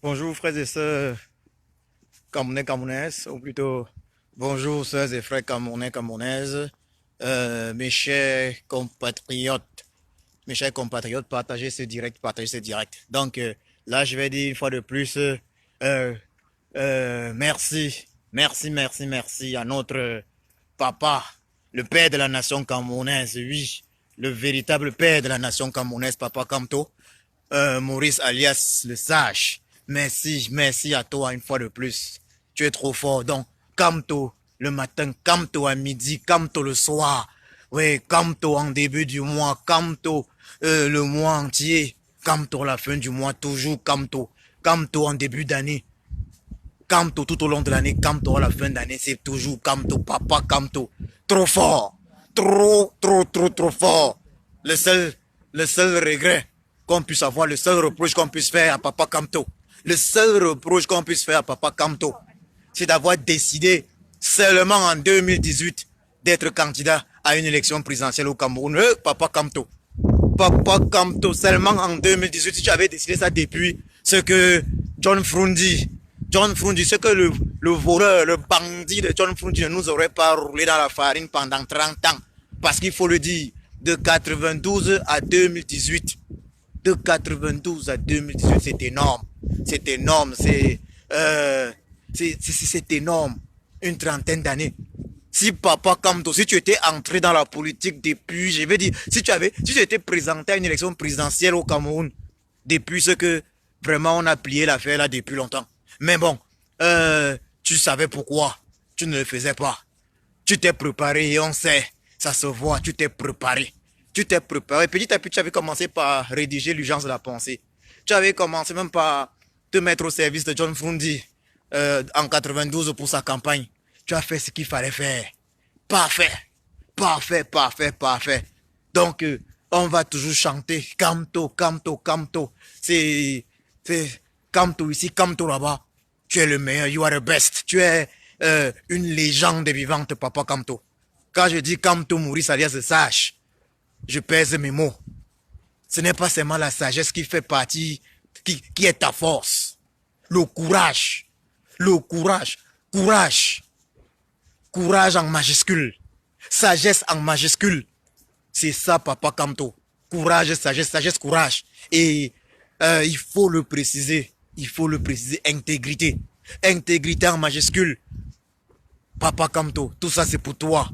Bonjour frères et sœurs camerounais, camerounaises, ou plutôt bonjour sœurs et frères camerounais, camerounaises, mes chers compatriotes, partagez ce direct. Donc là, je vais dire une fois de plus, merci, merci à notre papa, le père de la nation camerounaise, oui, le véritable père de la nation camerounaise, Papa Kamto, Maurice alias le sage. Merci à toi une fois de plus. Tu es trop fort. Donc, Kamto le matin, Kamto à midi, Kamto le soir. Oui, Kamto en début du mois, Kamto le mois entier, Kamto la fin du mois, toujours Kamto. Kamto en début d'année, Kamto tout au long de l'année, Kamto à la fin d'année, c'est toujours Kamto, papa Kamto. Trop fort. Trop fort. Le seul, le seul regret qu'on puisse avoir, le seul reproche qu'on puisse faire à papa Kamto, le seul reproche qu'on puisse faire à papa Kamto, c'est d'avoir décidé seulement en 2018 d'être candidat à une élection présidentielle au Cameroun. Papa Kamto. Papa Kamto, seulement en 2018, si tu avais décidé ça depuis ce que John Frundi, ce que le voleur, le bandit de John Frundi ne nous aurait pas roulé dans la farine pendant 30 ans. Parce qu'il faut le dire, de 92 à 2018, de 92 à 2018, c'est énorme. C'est énorme, c'est énorme. Une trentaine d'années. Si papa Kamto, si tu étais entré dans la politique depuis, je vais dire, si tu étais présenté à une élection présidentielle au Cameroun, depuis ce que vraiment on a plié l'affaire là depuis longtemps. Mais bon, tu savais pourquoi tu ne le faisais pas. Tu t'es préparé et on sait, ça se voit, tu t'es préparé. Tu t'es préparé. Petit à petit, tu avais commencé par rédiger l'urgence de la pensée. Tu avais commencé même par te mettre au service de John Frundi en 92 pour sa campagne. Tu as fait ce qu'il fallait faire. Parfait. Parfait. Donc, on va toujours chanter Kamto, Kamto, Kamto. C'est Kamto ici, Kamto là-bas. Tu es le meilleur, you are the best. Tu es une légende vivante, papa Kamto. Quand je dis Kamto Maurice alias le sage, je pèse mes mots. Ce n'est pas seulement la sagesse qui fait partie, qui est ta force. Le courage. Courage en majuscule. Sagesse en majuscule. C'est ça, papa Kamto. Courage, sagesse, courage. Et il faut le préciser. Intégrité. Intégrité en majuscule. Papa Kamto, tout ça c'est pour toi.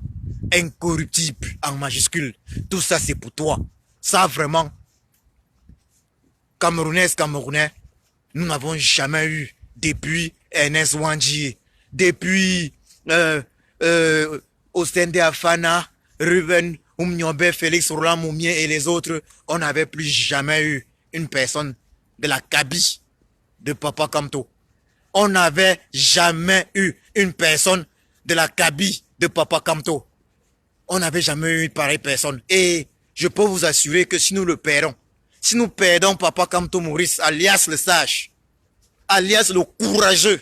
Incorruptible en majuscule. Tout ça c'est pour toi. Ça vraiment, Camerounais, nous n'avons jamais eu depuis Ernest Wandji, depuis Ostende Afana, Ruben Oumniobé, Félix Roland Moumier et les autres, on n'avait plus jamais eu une personne de la cabine de Papa Kamto. On n'avait jamais eu une personne de la cabine de Papa Kamto. On n'avait jamais eu une pareille personne. Et je peux vous assurer que si nous le perdons, si nous perdons Papa Kamto Maurice, alias le sage, alias le courageux,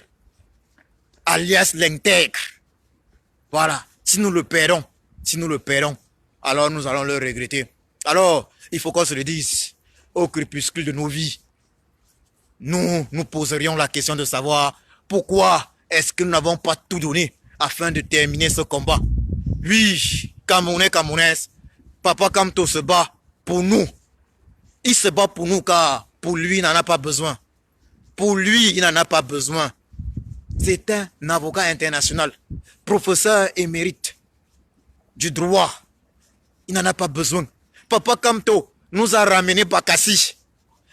alias l'intègre, voilà, si nous le perdons, alors nous allons le regretter. Alors, il faut qu'on se le dise, au crépuscule de nos vies, nous poserions la question de savoir pourquoi est-ce que nous n'avons pas tout donné afin de terminer ce combat. Oui, Camerounais, Camerounaises, Papa Kamto se bat pour nous. Il se bat pour nous car pour lui, il n'en a pas besoin. Pour lui, il n'en a pas besoin. C'est un avocat international, professeur émérite du droit. Il n'en a pas besoin. Papa Kamto nous a ramené Bakassi.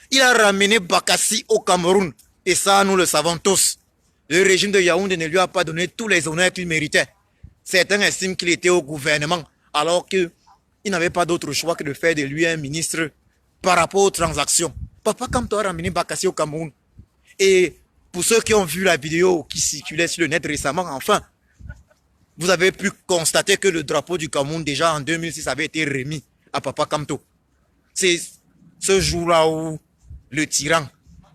Il a ramené Bakassi au Cameroun. Et ça, nous le savons tous. Le régime de Yaoundé ne lui a pas donné tous les honneurs qu'il méritait. Certains estiment qu'il était au gouvernement, alors qu'il n'avait pas d'autre choix que de faire de lui un ministre par rapport aux transactions. Papa Kamto a ramené Bakassi au Cameroun. Et pour ceux qui ont vu la vidéo qui circulait sur le net récemment, enfin, vous avez pu constater que le drapeau du Cameroun, déjà en 2006, avait été remis à Papa Kamto. C'est ce jour-là où le tyran,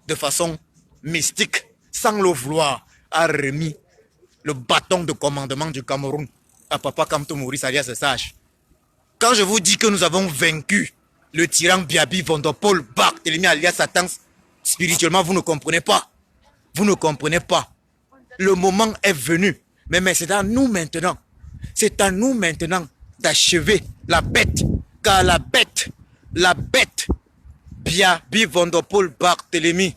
de façon mystique, sans le vouloir, a remis le bâton de commandement du Cameroun à Papa Kamto Maurice alias le sage. Quand je vous dis que nous avons vaincu le tyran Biabi Vondopol Barthélémy alias Satan, spirituellement, vous ne comprenez pas. Vous ne comprenez pas. Le moment est venu. Mais c'est à nous maintenant. C'est à nous maintenant d'achever la bête. Car la bête, Biaby Van Der Poel Barthélemy,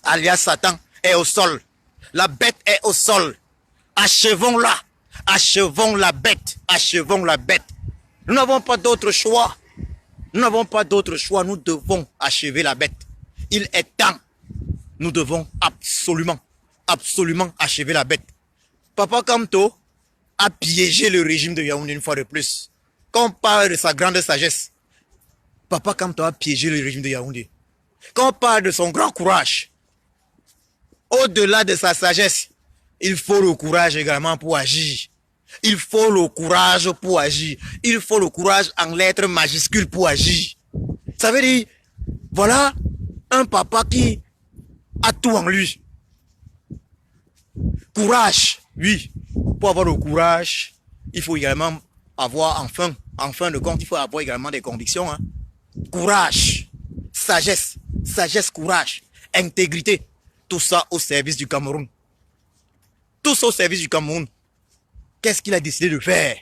alias Satan, est au sol. La bête est au sol. Achevons-la. Achevons la bête. Achevons la bête. Nous n'avons pas d'autre choix. Nous n'avons pas d'autre choix. Nous devons achever la bête. Il est temps. Nous devons absolument achever la bête. Papa Kamto a piégé le régime de Yaoundé une fois de plus. Quand on parle de sa grande sagesse, Papa Kamto a piégé le régime de Yaoundé. Quand on parle de son grand courage, au-delà de sa sagesse, il faut le courage également pour agir. Il faut le courage pour agir. Il faut le courage en lettres majuscules pour agir. Ça veut dire, voilà un papa qui a tout en lui. Courage, oui. Pour avoir le courage, il faut également avoir, en fin de compte, il faut avoir également des convictions. Hein. Courage, sagesse, courage, intégrité. Tout ça au service du Cameroun. Tout ça au service du Cameroun. Qu'est-ce qu'il a décidé de faire?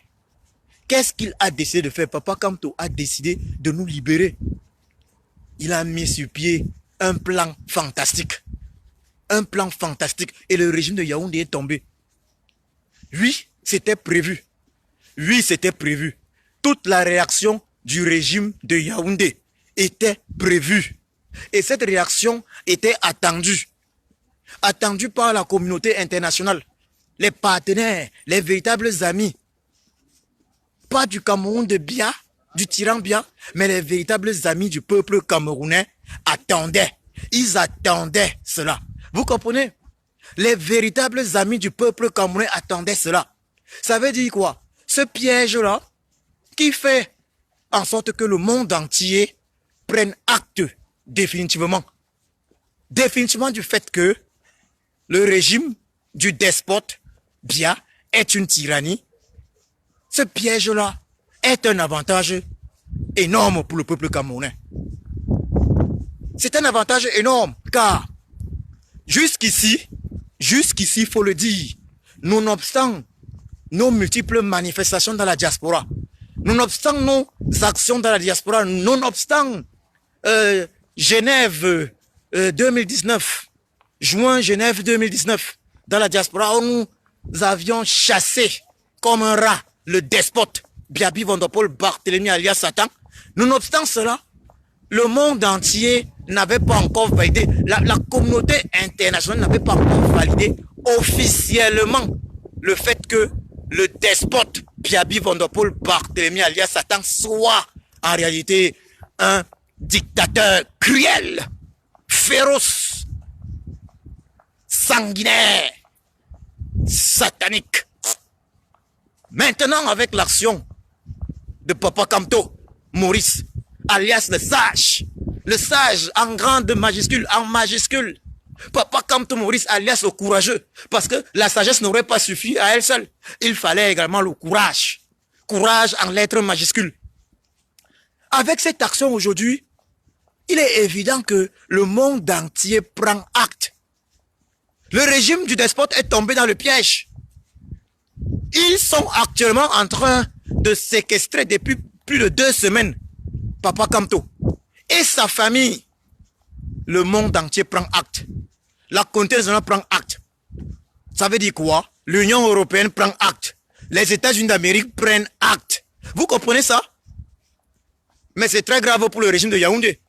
Qu'est-ce qu'il a décidé de faire? Papa Kamto a décidé de nous libérer. Il a mis sur pied un plan fantastique. Un plan fantastique. Et le régime de Yaoundé est tombé. Oui, c'était prévu. Oui, c'était prévu. Toute la réaction du régime de Yaoundé était prévue. Et cette réaction était attendue. Attendue par la communauté internationale. Les partenaires, les véritables amis. Pas du Cameroun de Biya, du tyran Biya, mais les véritables amis du peuple camerounais attendaient. Ils attendaient cela. Vous comprenez? Les véritables amis du peuple camerounais attendaient cela. Ça veut dire quoi? Ce piège-là, qui fait en sorte que le monde entier prenne acte définitivement du fait que le régime du despote Biya est une tyrannie. Ce piège-là est un avantage énorme pour le peuple camerounais. C'est un avantage énorme car jusqu'ici, il faut le dire, nonobstant nos multiples manifestations dans la diaspora, nonobstant nos actions dans la diaspora, nonobstant Genève 2019, juin Genève 2019, dans la diaspora, où nous avions chassé comme un rat le despote Biaby Van Der Poel Barthélemy alias Satan. Nonobstant cela, le monde entier n'avait pas encore validé, la communauté internationale n'avait pas encore validé officiellement le fait que le despote Biaby Van Der Poel Barthélemy alias Satan soit en réalité un dictateur cruel, féroce, sanguinaire, satanique. Maintenant, avec l'action de Papa Kamto, Maurice, alias le sage en grande majuscule, en majuscule, Papa Kamto Maurice, alias le courageux, parce que la sagesse n'aurait pas suffi à elle seule. Il fallait également le courage. Courage en lettres majuscules. Avec cette action aujourd'hui, il est évident que le monde entier prend acte. Le régime du despote est tombé dans le piège. Ils sont actuellement en train de séquestrer depuis plus de 2 semaines Papa Kamto et sa famille. Le monde entier prend acte. La communauté nationale prend acte. Ça veut dire quoi? L'Union européenne prend acte. Les États-Unis d'Amérique prennent acte. Vous comprenez ça? Mais c'est très grave pour le régime de Yaoundé.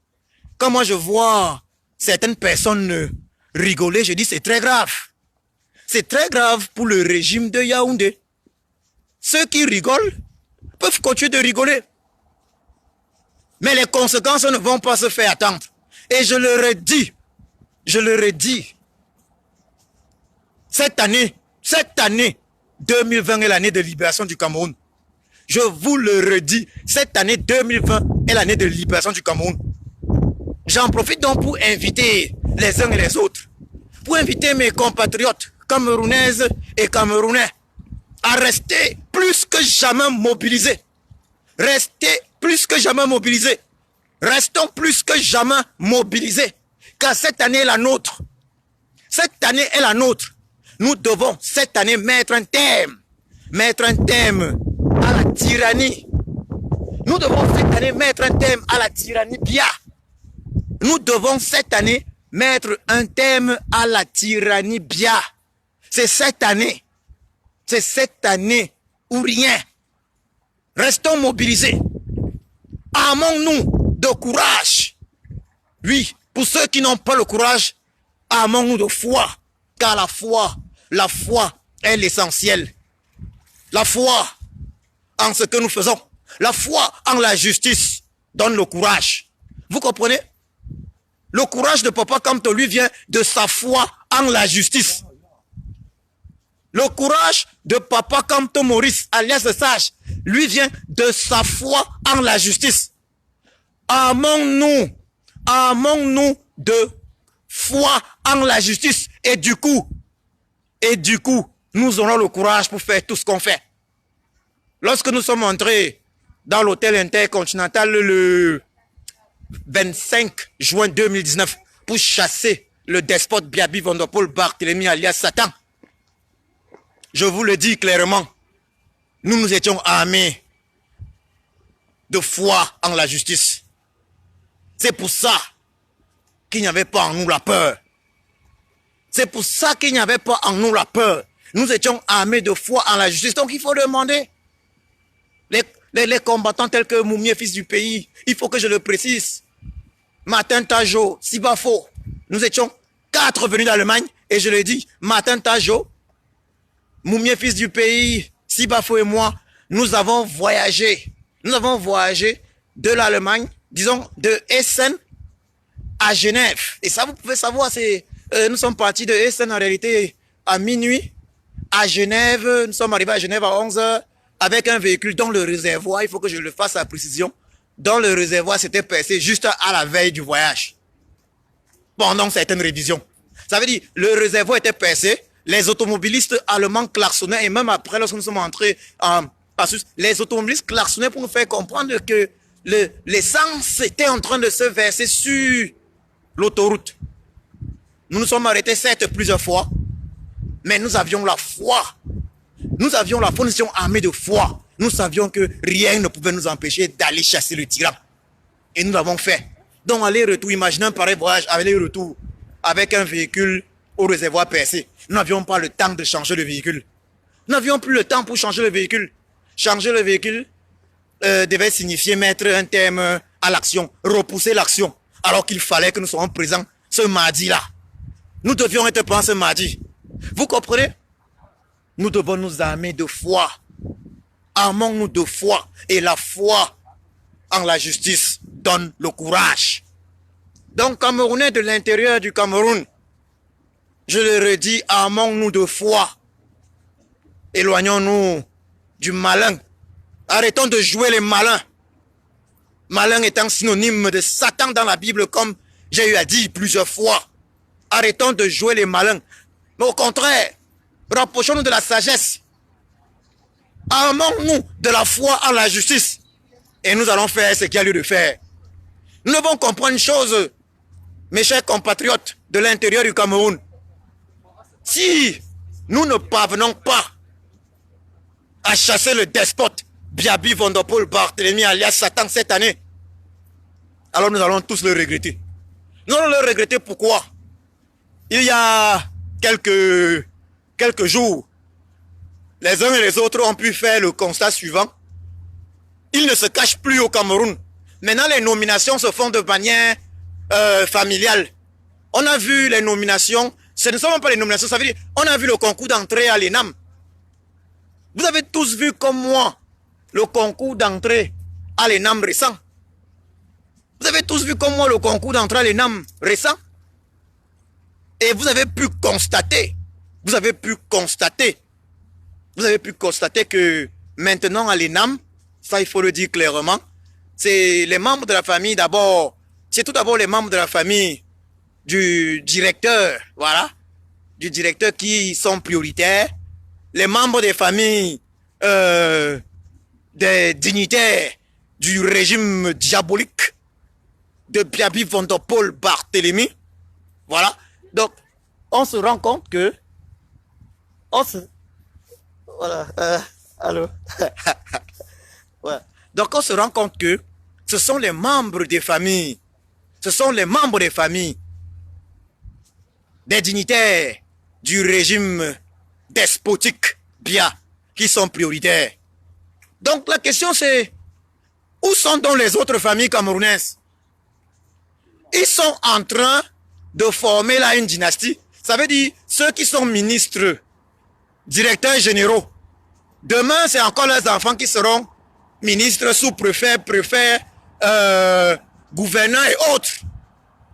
Quand moi je vois certaines personnes rigoler, je dis c'est très grave. C'est très grave pour le régime de Yaoundé. Ceux qui rigolent peuvent continuer de rigoler. Mais les conséquences ne vont pas se faire attendre. Et je le redis, cette année 2020 est l'année de libération du Cameroun. Je vous le redis, cette année 2020 est l'année de libération du Cameroun. J'en profite donc pour inviter les uns et les autres, pour inviter mes compatriotes camerounaises et camerounais à rester plus que jamais mobilisés. Restez plus que jamais mobilisés. Restons plus que jamais mobilisés. Car cette année est la nôtre. Cette année est la nôtre. Nous devons cette année mettre un thème à la tyrannie. Nous devons cette année mettre un thème à la tyrannie Biya. Nous devons cette année mettre un thème à la tyrannie Biya. C'est cette année ou rien. Restons mobilisés. Armons-nous de courage. Oui, pour ceux qui n'ont pas le courage, armons-nous de foi. Car la foi est l'essentiel. La foi en ce que nous faisons. La foi en la justice donne le courage. Vous comprenez? Le courage de Papa Kamto lui vient de sa foi en la justice. Le courage de Papa Kamto Maurice, alias le sage, lui vient de sa foi en la justice. Armons-nous de foi en la justice. Et du coup, nous aurons le courage pour faire tout ce qu'on fait. Lorsque nous sommes entrés dans l'hôtel intercontinental le 25 juin 2019 pour chasser le despote Biaby Vondopol Barthélemy alias Satan, je vous le dis clairement, nous étions armés de foi en la justice. C'est pour ça qu'il n'y avait pas en nous la peur. C'est pour ça qu'il n'y avait pas en nous la peur. Nous étions armés de foi en la justice. Donc il faut demander. Les combattants tels que Moumié, fils du pays, il faut que je le précise. Martin Tajo, Sibafo, nous étions 4 venus d'Allemagne et je le dis, Martin Tajo, Moumié, fils du pays, Sibafo et moi, nous avons voyagé. Nous avons voyagé de l'Allemagne, disons de Essen à Genève. Et ça, vous pouvez savoir, nous sommes partis de Essen en réalité à minuit. À Genève, nous sommes arrivés à Genève à 11 h avec un véhicule dont le réservoir, il faut que je le fasse à précision, dont le réservoir s'était percé juste à la veille du voyage, pendant certaines révisions. Ça veut dire, le réservoir était percé, les automobilistes allemands klaxonnaient, et même après, lorsque nous sommes entrés en Passus, les automobilistes klaxonnaient pour nous faire comprendre que l'essence était en train de se verser sur l'autoroute. Nous nous sommes arrêtés certes plusieurs fois, mais nous avions la foi. Nous avions la foi, nous étions armés de foi. Nous savions que rien ne pouvait nous empêcher d'aller chasser le tyran. Et nous l'avons fait. Donc, aller-retour, imaginez un pareil voyage, aller-retour, avec un véhicule au réservoir percé. Nous n'avions pas le temps de changer le véhicule. Nous n'avions plus le temps pour changer le véhicule. Changer le véhicule devait signifier mettre un terme à l'action, repousser l'action. Alors qu'il fallait que nous soyons présents ce mardi-là. Nous devions être présents ce mardi. Vous comprenez? Nous devons nous armer de foi. Armons-nous de foi. Et la foi en la justice donne le courage. Donc, Camerounais de l'intérieur du Cameroun, je le redis, armons-nous de foi. Éloignons-nous du malin. Arrêtons de jouer les malins. Malin étant synonyme de Satan dans la Bible, comme j'ai eu à dire plusieurs fois. Arrêtons de jouer les malins. Mais au contraire, rapprochons-nous de la sagesse. Armons-nous de la foi en la justice. Et nous allons faire ce qu'il y a lieu de faire. Nous devons comprendre une chose, mes chers compatriotes de l'intérieur du Cameroun. Si nous ne parvenons pas à chasser le despote Biaby Vondopol Barthélemy alias Satan cette année, alors nous allons tous le regretter. Nous allons le regretter pourquoi? Il y a quelques jours, les uns et les autres ont pu faire le constat suivant. Ils ne se cachent plus au Cameroun. Maintenant, les nominations se font de manière familiale. On a vu les nominations, ce ne sont même pas les nominations, ça veut dire, on a vu le concours d'entrée à l'ENAM. Vous avez tous vu comme moi le concours d'entrée à l'ENAM récent. Vous avez tous vu comme moi le concours d'entrée à l'ENAM récent. Et vous avez pu constater que maintenant à l'ENAM, ça il faut le dire clairement, c'est les membres de la famille d'abord, c'est tout d'abord les membres de la famille du directeur, voilà, du directeur qui sont prioritaires, les membres des familles des dignitaires du régime diabolique de Biaby Vondopol Barthélemy, voilà. Donc, on se rend compte que... Voilà, allô. Ouais. Donc on se rend compte que ce sont les membres des familles, ce sont les membres des familles, des dignitaires du régime despotique Biya qui sont prioritaires. Donc la question c'est, où sont donc les autres familles camerounaises? Ils sont en train de former là une dynastie. Ça veut dire ceux qui sont ministres, directeurs généraux. Demain, c'est encore leurs enfants qui seront ministres, sous-préfets, préfets, gouverneurs et autres,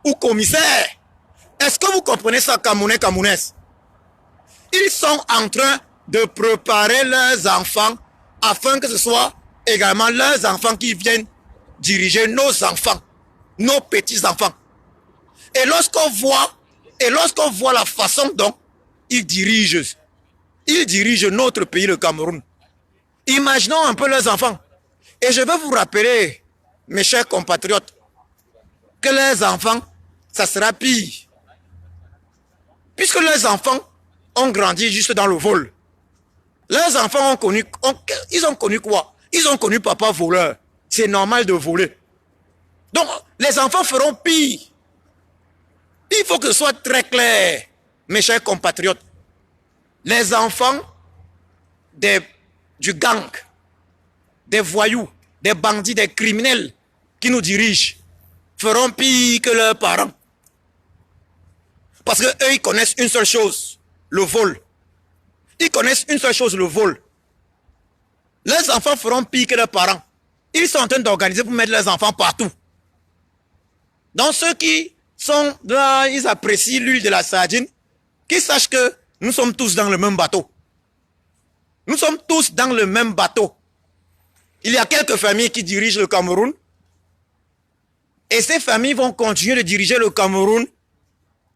ou commissaires. Est-ce que vous comprenez ça, Camerounais, Camerounaises? Ils sont en train de préparer leurs enfants afin que ce soit également leurs enfants qui viennent diriger nos enfants, nos petits-enfants. Et lorsqu'on voit la façon dont ils dirigent notre pays, le Cameroun, imaginons un peu leurs enfants. Et je veux vous rappeler, mes chers compatriotes, que leurs enfants, ça sera pire. Puisque leurs enfants ont grandi juste dans le vol. Leurs enfants ont connu quoi? Ils ont connu papa voleur. C'est normal de voler. Donc, les enfants feront pire. Il faut que ce soit très clair, mes chers compatriotes. Les enfants du gang, des voyous, des bandits, des criminels qui nous dirigent feront pire que leurs parents. Parce qu'eux, ils connaissent une seule chose, le vol. Ils connaissent une seule chose, le vol. Leurs enfants feront pire que leurs parents. Ils sont en train d'organiser pour mettre leurs enfants partout. Donc ceux qui sont là, ils apprécient l'huile de la sardine, qu'ils sachent que nous sommes tous dans le même bateau. Nous sommes tous dans le même bateau. Il y a quelques familles qui dirigent le Cameroun. Et ces familles vont continuer de diriger le Cameroun.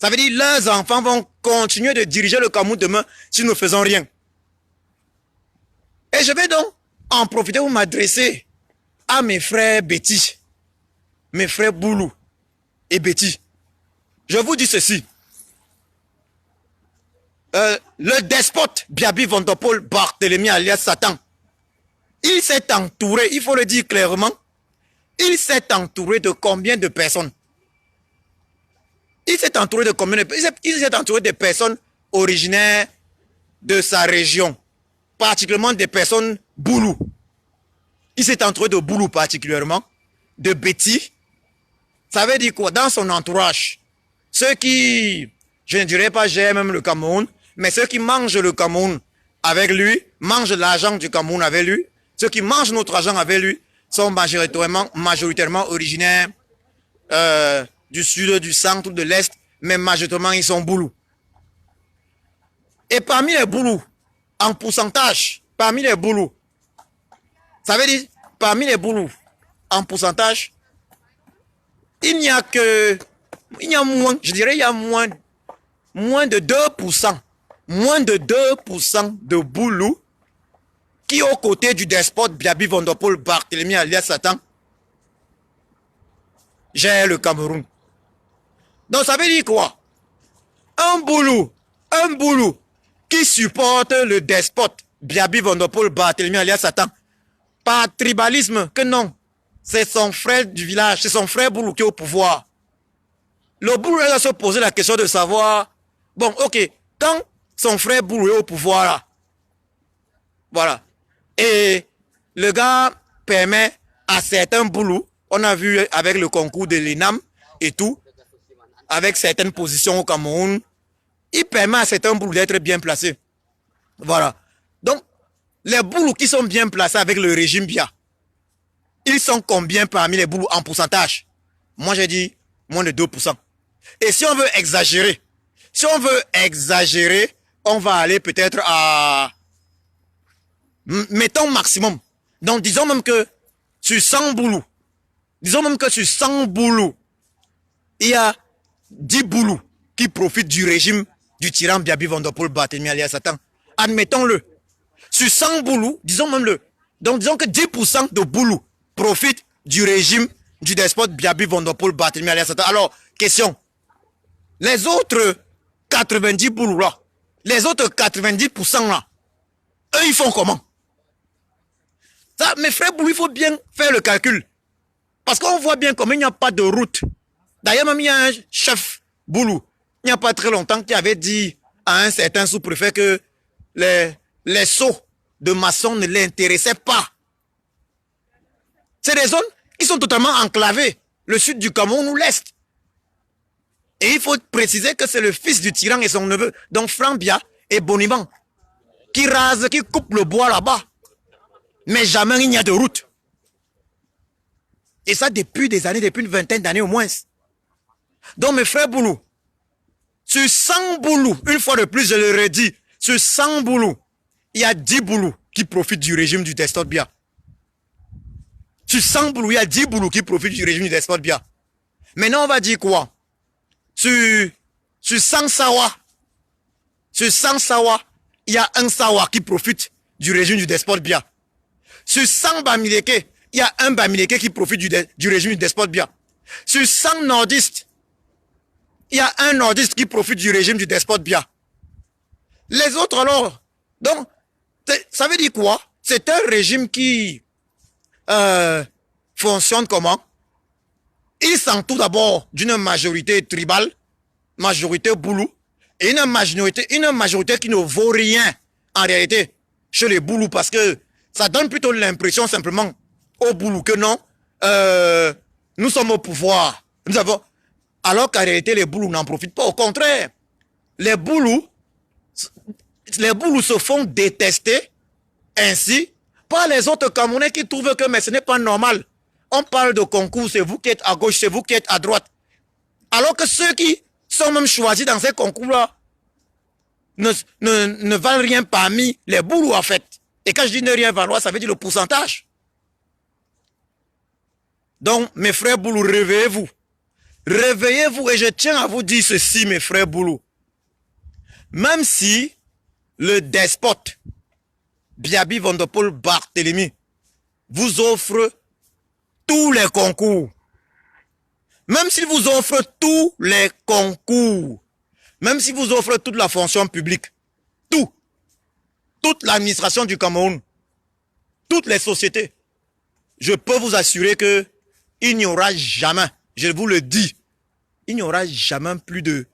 Ça veut dire que leurs enfants vont continuer de diriger le Cameroun demain si nous ne faisons rien. Et je vais donc en profiter pour m'adresser à mes frères Betty, mes frères Boulou et Betty. Je vous dis ceci. Le despote Biaby Vondopol Barthélemy alias Satan, il s'est entouré, il faut le dire clairement, il s'est entouré de combien de personnes? Il s'est entouré de combien de personnes? Il s'est entouré de personnes originaires de sa région, particulièrement des personnes Boulou. Il s'est entouré de Boulou particulièrement, de Betty. Ça veut dire quoi? Dans son entourage, ceux qui, je ne dirais pas j'aime même le Cameroun, mais ceux qui mangent le Cameroun avec lui, mangent l'argent du Cameroun avec lui, ceux qui mangent notre argent avec lui, sont majoritairement originaires du sud, du centre, de l'est, mais majoritairement ils sont Boulous. Et parmi les Boulous, en pourcentage, parmi les Boulous, ça veut dire, parmi les Boulous, en pourcentage, il y a moins, je dirais, il y a moins de 2%, moins de 2% de Boulous qui, aux côtés du despote Biaby Vondopol Barthélemy alias Satan, gère le Cameroun. Donc ça veut dire quoi? Un Boulou qui supporte le despote Biaby Vondopol Barthélemy alias Satan, par tribalisme, que non, c'est son frère du village, c'est son frère Boulou qui est au pouvoir. Le Boulou va se poser la question de savoir, bon, ok, quand son frère Boulou est au pouvoir là, voilà, et le gars permet à certains Boulous, on a vu avec le concours de l'ENAM et tout, avec certaines positions au Cameroun, il permet à certains Boulous d'être bien placés. Voilà. Donc, les Boulous qui sont bien placés avec le régime Biya, ils sont combien parmi les Boulous en pourcentage? Moi, j'ai dit moins de 2%. Et si on veut exagérer, on va aller peut-être à, mettons maximum. Donc, disons même que sur 100 Boulous, il y a 10 Boulous qui profitent du régime du tyran Biaby Vondopol Barthélemy alias Satan. Admettons-le. Sur 100 Boulous, disons-le. Donc, disons que 10% de Boulous profitent du régime du despote Biaby Vondopol Barthélemy alias Satan. Alors, question. Les autres 90 boulous là, les autres 90% là, eux, ils font comment? Ça, mes frères boulous, il faut bien faire le calcul. Parce qu'on voit bien comme il n'y a pas de route. D'ailleurs, même il y a un chef boulou, il n'y a pas très longtemps, qui avait dit à un certain sous-préfet que les seaux de maçons ne l'intéressaient pas. C'est des zones qui sont totalement enclavées, le sud du Cameroun ou l'est. Et il faut préciser que c'est le fils du tyran et son neveu, donc Frambia et Boniban, qui rasent, qui coupent le bois là-bas. Mais jamais il n'y a de route. Et ça depuis des années, depuis une vingtaine d'années au moins. Donc mes frères boulous, sur 100 boulous, une fois de plus je le redis, sur 100 boulous, il y a 10 boulous qui profitent du régime du despote Biya. Sur 100 boulous, il y a 10 boulous qui profitent du régime du despote Biya. Maintenant on va dire quoi? Sur 100 sawa, il y a un sawa qui profite du régime du despote Biya. Sur 100 bamileke, il y a un bamileke qui profite du régime du despote Biya. Sur 100 nordistes, il y a un nordiste qui profite du régime du despote Biya. Les autres alors, donc, ça veut dire quoi? C'est un régime qui fonctionne comment? Il s'entoure d'abord d'une majorité tribale, majorité boulou, et une majorité qui ne vaut rien en réalité chez les boulous, parce que ça donne plutôt l'impression simplement aux boulous que non, nous sommes au pouvoir. Nous avons, alors qu'en réalité les boulous n'en profitent pas. Au contraire, les boulous se font détester ainsi par les autres Camerounais qui trouvent que mais ce n'est pas normal. On parle de concours, c'est vous qui êtes à gauche, c'est vous qui êtes à droite. Alors que ceux qui sont même choisis dans ces concours-là ne valent rien parmi les boulous en fait. Et quand je dis ne rien valoir, ça veut dire le pourcentage. Donc, mes frères boulous, réveillez-vous. Réveillez-vous et je tiens à vous dire ceci, mes frères boulous. Même si le despote Biaby Van der Poel Barthélemy vous offre tous les concours, même s'il vous offre tous les concours, même s'il vous offre toute la fonction publique, toute l'administration du Cameroun, toutes les sociétés, je peux vous assurer que il n'y aura jamais, je vous le dis, il n'y aura jamais plus de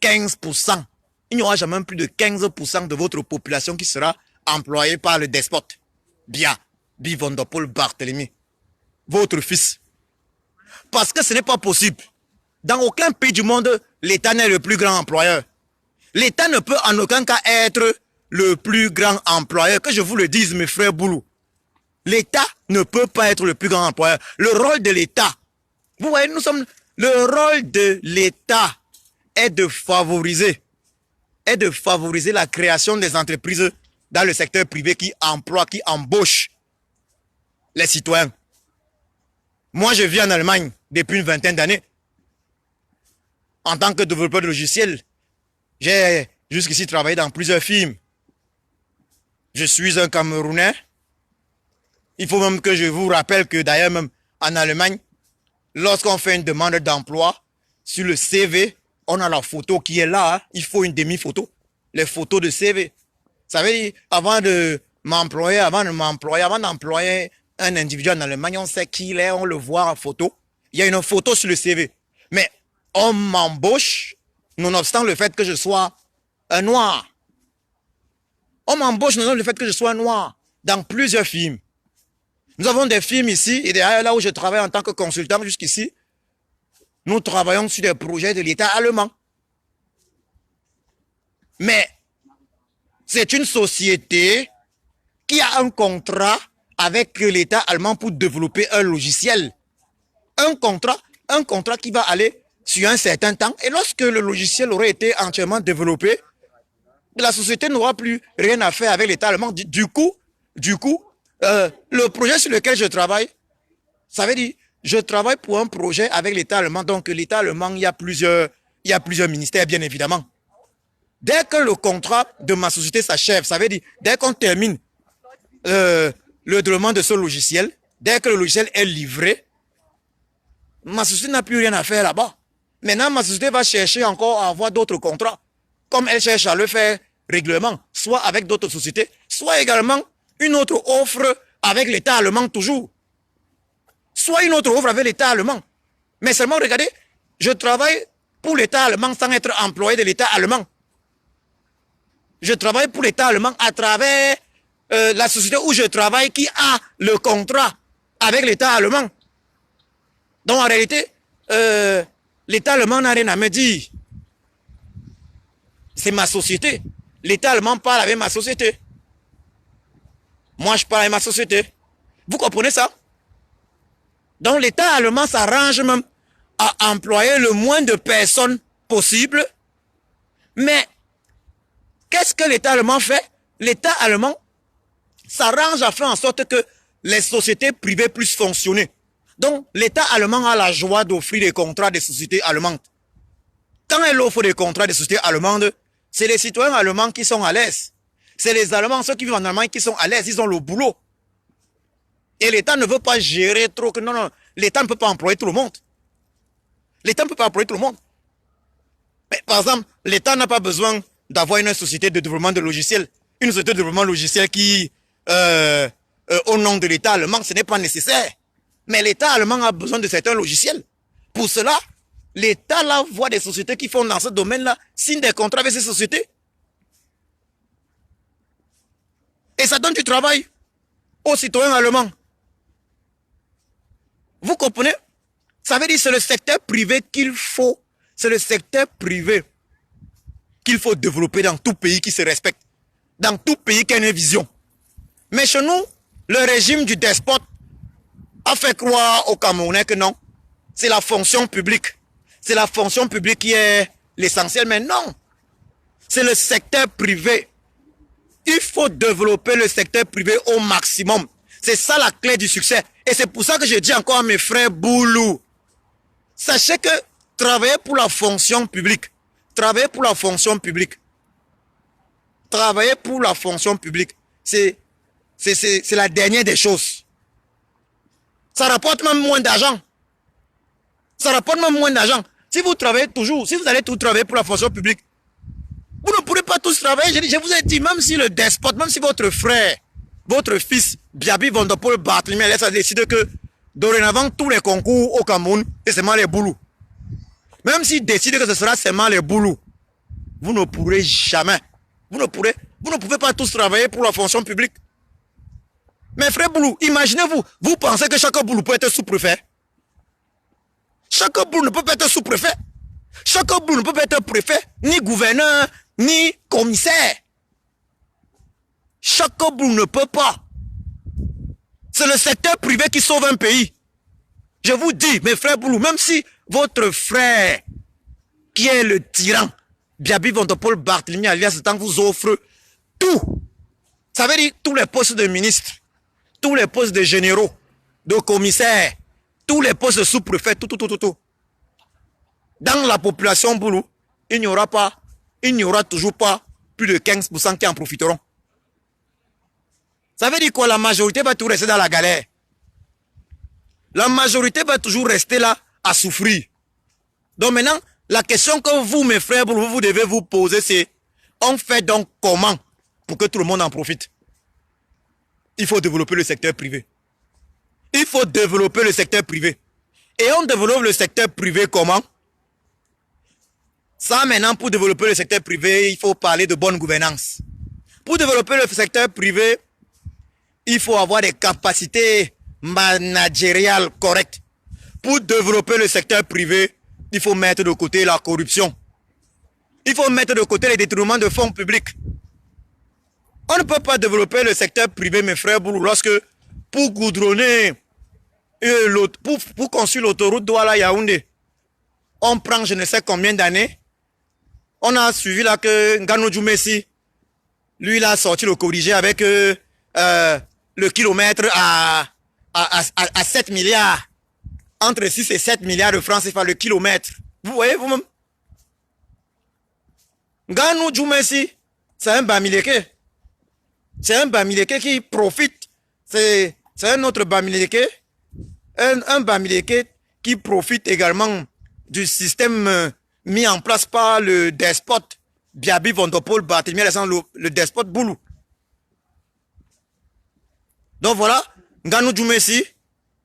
15%, il n'y aura jamais plus de 15% de votre population qui sera employée par le despote Biaby Van der Poel Barthélemy, votre fils. Parce que ce n'est pas possible. Dans aucun pays du monde, l'État n'est le plus grand employeur. L'État ne peut en aucun cas être le plus grand employeur. Que je vous le dise, mes frères boulous. L'État ne peut pas être le plus grand employeur. Le rôle de l'État, vous voyez, le rôle de l'État est de favoriser la création des entreprises dans le secteur privé qui emploient, qui embauchent les citoyens. Moi, je vis en Allemagne depuis une vingtaine d'années. En tant que développeur de logiciels, j'ai jusqu'ici travaillé dans plusieurs films. Je suis un Camerounais. Il faut même que je vous rappelle que d'ailleurs même en Allemagne, lorsqu'on fait une demande d'emploi, sur le CV, on a la photo qui est là. Hein. Il faut une demi-photo. Les photos de CV. Ça veut dire, avant d'employer un individu en Allemagne, on sait qui il est, on le voit en photo. Il y a une photo sur le CV. Mais on m'embauche, nonobstant le fait que je sois un noir. On m'embauche nonobstant le fait que je sois un noir dans plusieurs films. Nous avons des films ici, et derrière là où je travaille en tant que consultant jusqu'ici, nous travaillons sur des projets de l'État allemand. Mais c'est une société qui a un contrat avec l'État allemand pour développer un logiciel. Un contrat qui va aller sur un certain temps. Et lorsque le logiciel aurait été entièrement développé, la société n'aura plus rien à faire avec l'État allemand. Du coup, le projet sur lequel je travaille, ça veut dire, je travaille pour un projet avec l'État allemand. Donc, l'État allemand, il y a plusieurs ministères, bien évidemment. Dès que le contrat de ma société s'achève, ça veut dire, dès qu'on termine le développement de ce logiciel, dès que le logiciel est livré, ma société n'a plus rien à faire là-bas. Maintenant, ma société va chercher encore à avoir d'autres contrats. comme elle cherche à le faire régulièrement, soit avec d'autres sociétés, soit également une autre offre avec l'État allemand toujours. Soit une autre offre avec l'État allemand. Mais seulement, regardez, je travaille pour l'État allemand sans être employé de l'État allemand. Je travaille pour l'État allemand à travers la société où je travaille qui a le contrat avec l'État allemand. Donc en réalité, l'État allemand n'a rien à me dire. C'est ma société. L'État allemand parle avec ma société. Moi, je parle avec ma société. Vous comprenez ça? Donc l'État allemand s'arrange même à employer le moins de personnes possible. Mais qu'est-ce que l'État allemand fait? L'État allemand s'arrange à faire en sorte que les sociétés privées puissent fonctionner. Donc l'État allemand a la joie d'offrir des contrats des sociétés allemandes. Quand elle offre des contrats des sociétés allemandes, c'est les citoyens allemands qui sont à l'aise. C'est les Allemands, ceux qui vivent en Allemagne, qui sont à l'aise. Ils ont le boulot. Et l'État ne veut pas gérer trop. Non, non. L'État ne peut pas employer tout le monde. L'État ne peut pas employer tout le monde. Mais, par exemple, l'État n'a pas besoin d'avoir une société de développement de logiciels. Une société de développement logiciel qui, au nom de l'État allemand, ce n'est pas nécessaire. Mais l'État allemand a besoin de certains logiciels. Pour cela, l'État là voit des sociétés qui font dans ce domaine-là, signent des contrats avec ces sociétés. Et ça donne du travail aux citoyens allemands. Vous comprenez? Ça veut dire que c'est le secteur privé qu'il faut, c'est le secteur privé qu'il faut développer dans tout pays qui se respecte, dans tout pays qui a une vision. Mais chez nous, le régime du despote a fait croire aux Camerounais que non, c'est la fonction publique. C'est la fonction publique qui est l'essentiel, mais non. C'est le secteur privé. Il faut développer le secteur privé au maximum. C'est ça la clé du succès. Et c'est pour ça que je dis encore à mes frères Boulou, sachez que travailler pour la fonction publique, travailler pour la fonction publique, travailler pour la fonction publique, c'est la dernière des choses. Ça rapporte même moins d'argent. Ça rapporte même moins d'argent. Si vous travaillez toujours, si vous allez tout travailler pour la fonction publique, vous ne pourrez pas tous travailler. Je vous ai dit, même si le despote, même si votre frère, votre fils, Biabi Vondopol Barthélemy, a décidé que dorénavant, tous les concours au Cameroun, c'est seulement les boulous. Même s'il décide que ce sera seulement les boulous, vous ne pourrez jamais. Vous ne pouvez pas tous travailler pour la fonction publique. Mais frère Boulou, imaginez-vous, vous pensez que chaque boulou peut être sous-préfet? Chaque boulou ne peut pas être sous-préfet. Chaque boulou ne peut pas être préfet, ni gouverneur, ni commissaire. Chaque boulot ne peut pas. C'est le secteur privé qui sauve un pays. Je vous dis, mes frères Boulou, même si votre frère, qui est le tyran, Biabi Vondopol Barthélemy alias Tang, vous offre tout. Ça veut dire tous les postes de ministres, tous les postes de généraux, de commissaires, tous les postes de sous-préfets, tout. Dans la population Boulou, il n'y aura toujours pas plus de 15% qui en profiteront. Ça veut dire quoi? La majorité va tout rester dans la galère. La majorité va toujours rester là à souffrir. Donc maintenant, la question que vous, mes frères, vous devez vous poser, c'est on fait donc comment pour que tout le monde en profite? Il faut développer le secteur privé. Il faut développer le secteur privé. Et on développe le secteur privé comment? Ça maintenant, pour développer le secteur privé, il faut parler de bonne gouvernance. Pour développer le secteur privé, il faut avoir des capacités managériales correctes. Pour développer le secteur privé, il faut mettre de côté la corruption. Il faut mettre de côté les détournements de fonds publics. On ne peut pas développer le secteur privé, mes frères Boulou, lorsque pour goudronner, pour construire l'autoroute Douala-Yaoundé, on prend je ne sais combien d'années. On a suivi là que Nganou Djoumessi, lui, il a sorti le corrigé avec le kilomètre à 7 milliards. Entre 6 et 7 milliards de francs CFA le kilomètre. Vous voyez vous-même? Nganou Djoumessi, c'est un Bamileke. C'est un Bamileke qui profite. C'est un autre Bamileke. Un Bamileke qui profite également du système mis en place par le despote Biaby Vondopol, Barthélemy le despote Boulou. Donc voilà, Nganou Djoumessi,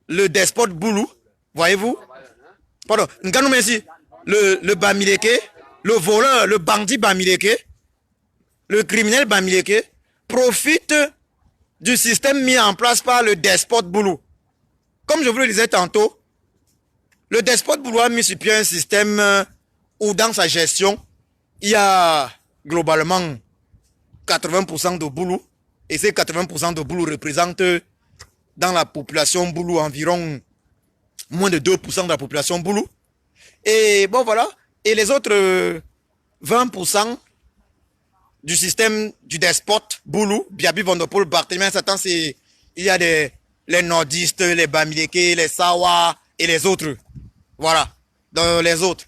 le despote Boulou, voyez-vous? Pardon, Nganou Messi, le Bamileke, le voleur, le bandit Bamileke, le criminel Bamileke, profite du système mis en place par le despote Boulou. Comme je vous le disais tantôt, le despote Boulou a mis sur pied un système où dans sa gestion, il y a globalement 80% de Boulou. Et ces 80% de Boulou représentent dans la population Boulou environ moins de 2% de la population Boulou. Et bon voilà. Et les autres 20% du système du despote Boulou, Biaby Vondopol, Barthélemy, Satan, il y a les nordistes, les Bamileke, les Sawa et les autres. Voilà. Donc les autres.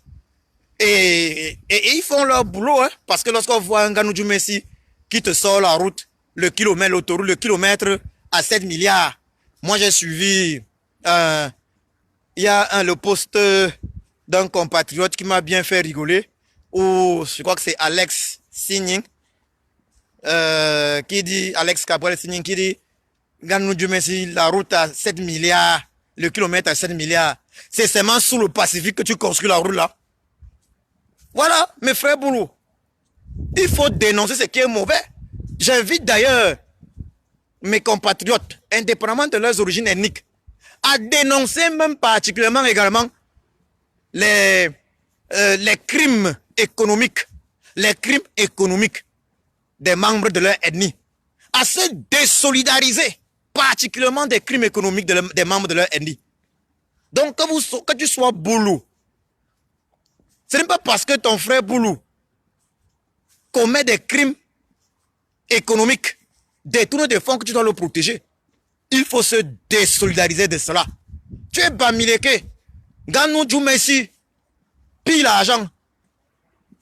Et ils font leur boulot, hein, parce que lorsqu'on voit un Nganou Djoumessi qui te sort la route, le kilomètre, l'autoroute, le kilomètre à 7 milliards. Moi, j'ai suivi, il y a le post d'un compatriote qui m'a bien fait rigoler, ou je crois que c'est Alex Signing, qui dit, Alex Cabrel Signing, qui dit, Nganou Djoumessi, la route à 7 milliards, le kilomètre à 7 milliards. C'est seulement sous le Pacifique que tu construis la route là. Voilà, mes frères Boulou. Il faut dénoncer ce qui est mauvais. J'invite d'ailleurs mes compatriotes, indépendamment de leurs origines ethniques, à dénoncer même particulièrement également les crimes économiques, des membres de leur ethnie, à se désolidariser particulièrement des crimes économiques des membres de leur ethnie. Donc que tu sois Boulou, ce n'est pas parce que ton frère Boulou commet des crimes économique, détourne des fonds que tu dois le protéger. Il faut se désolidariser de cela. Tu es Bamileke, Nganou Djoumessi, pille l'argent,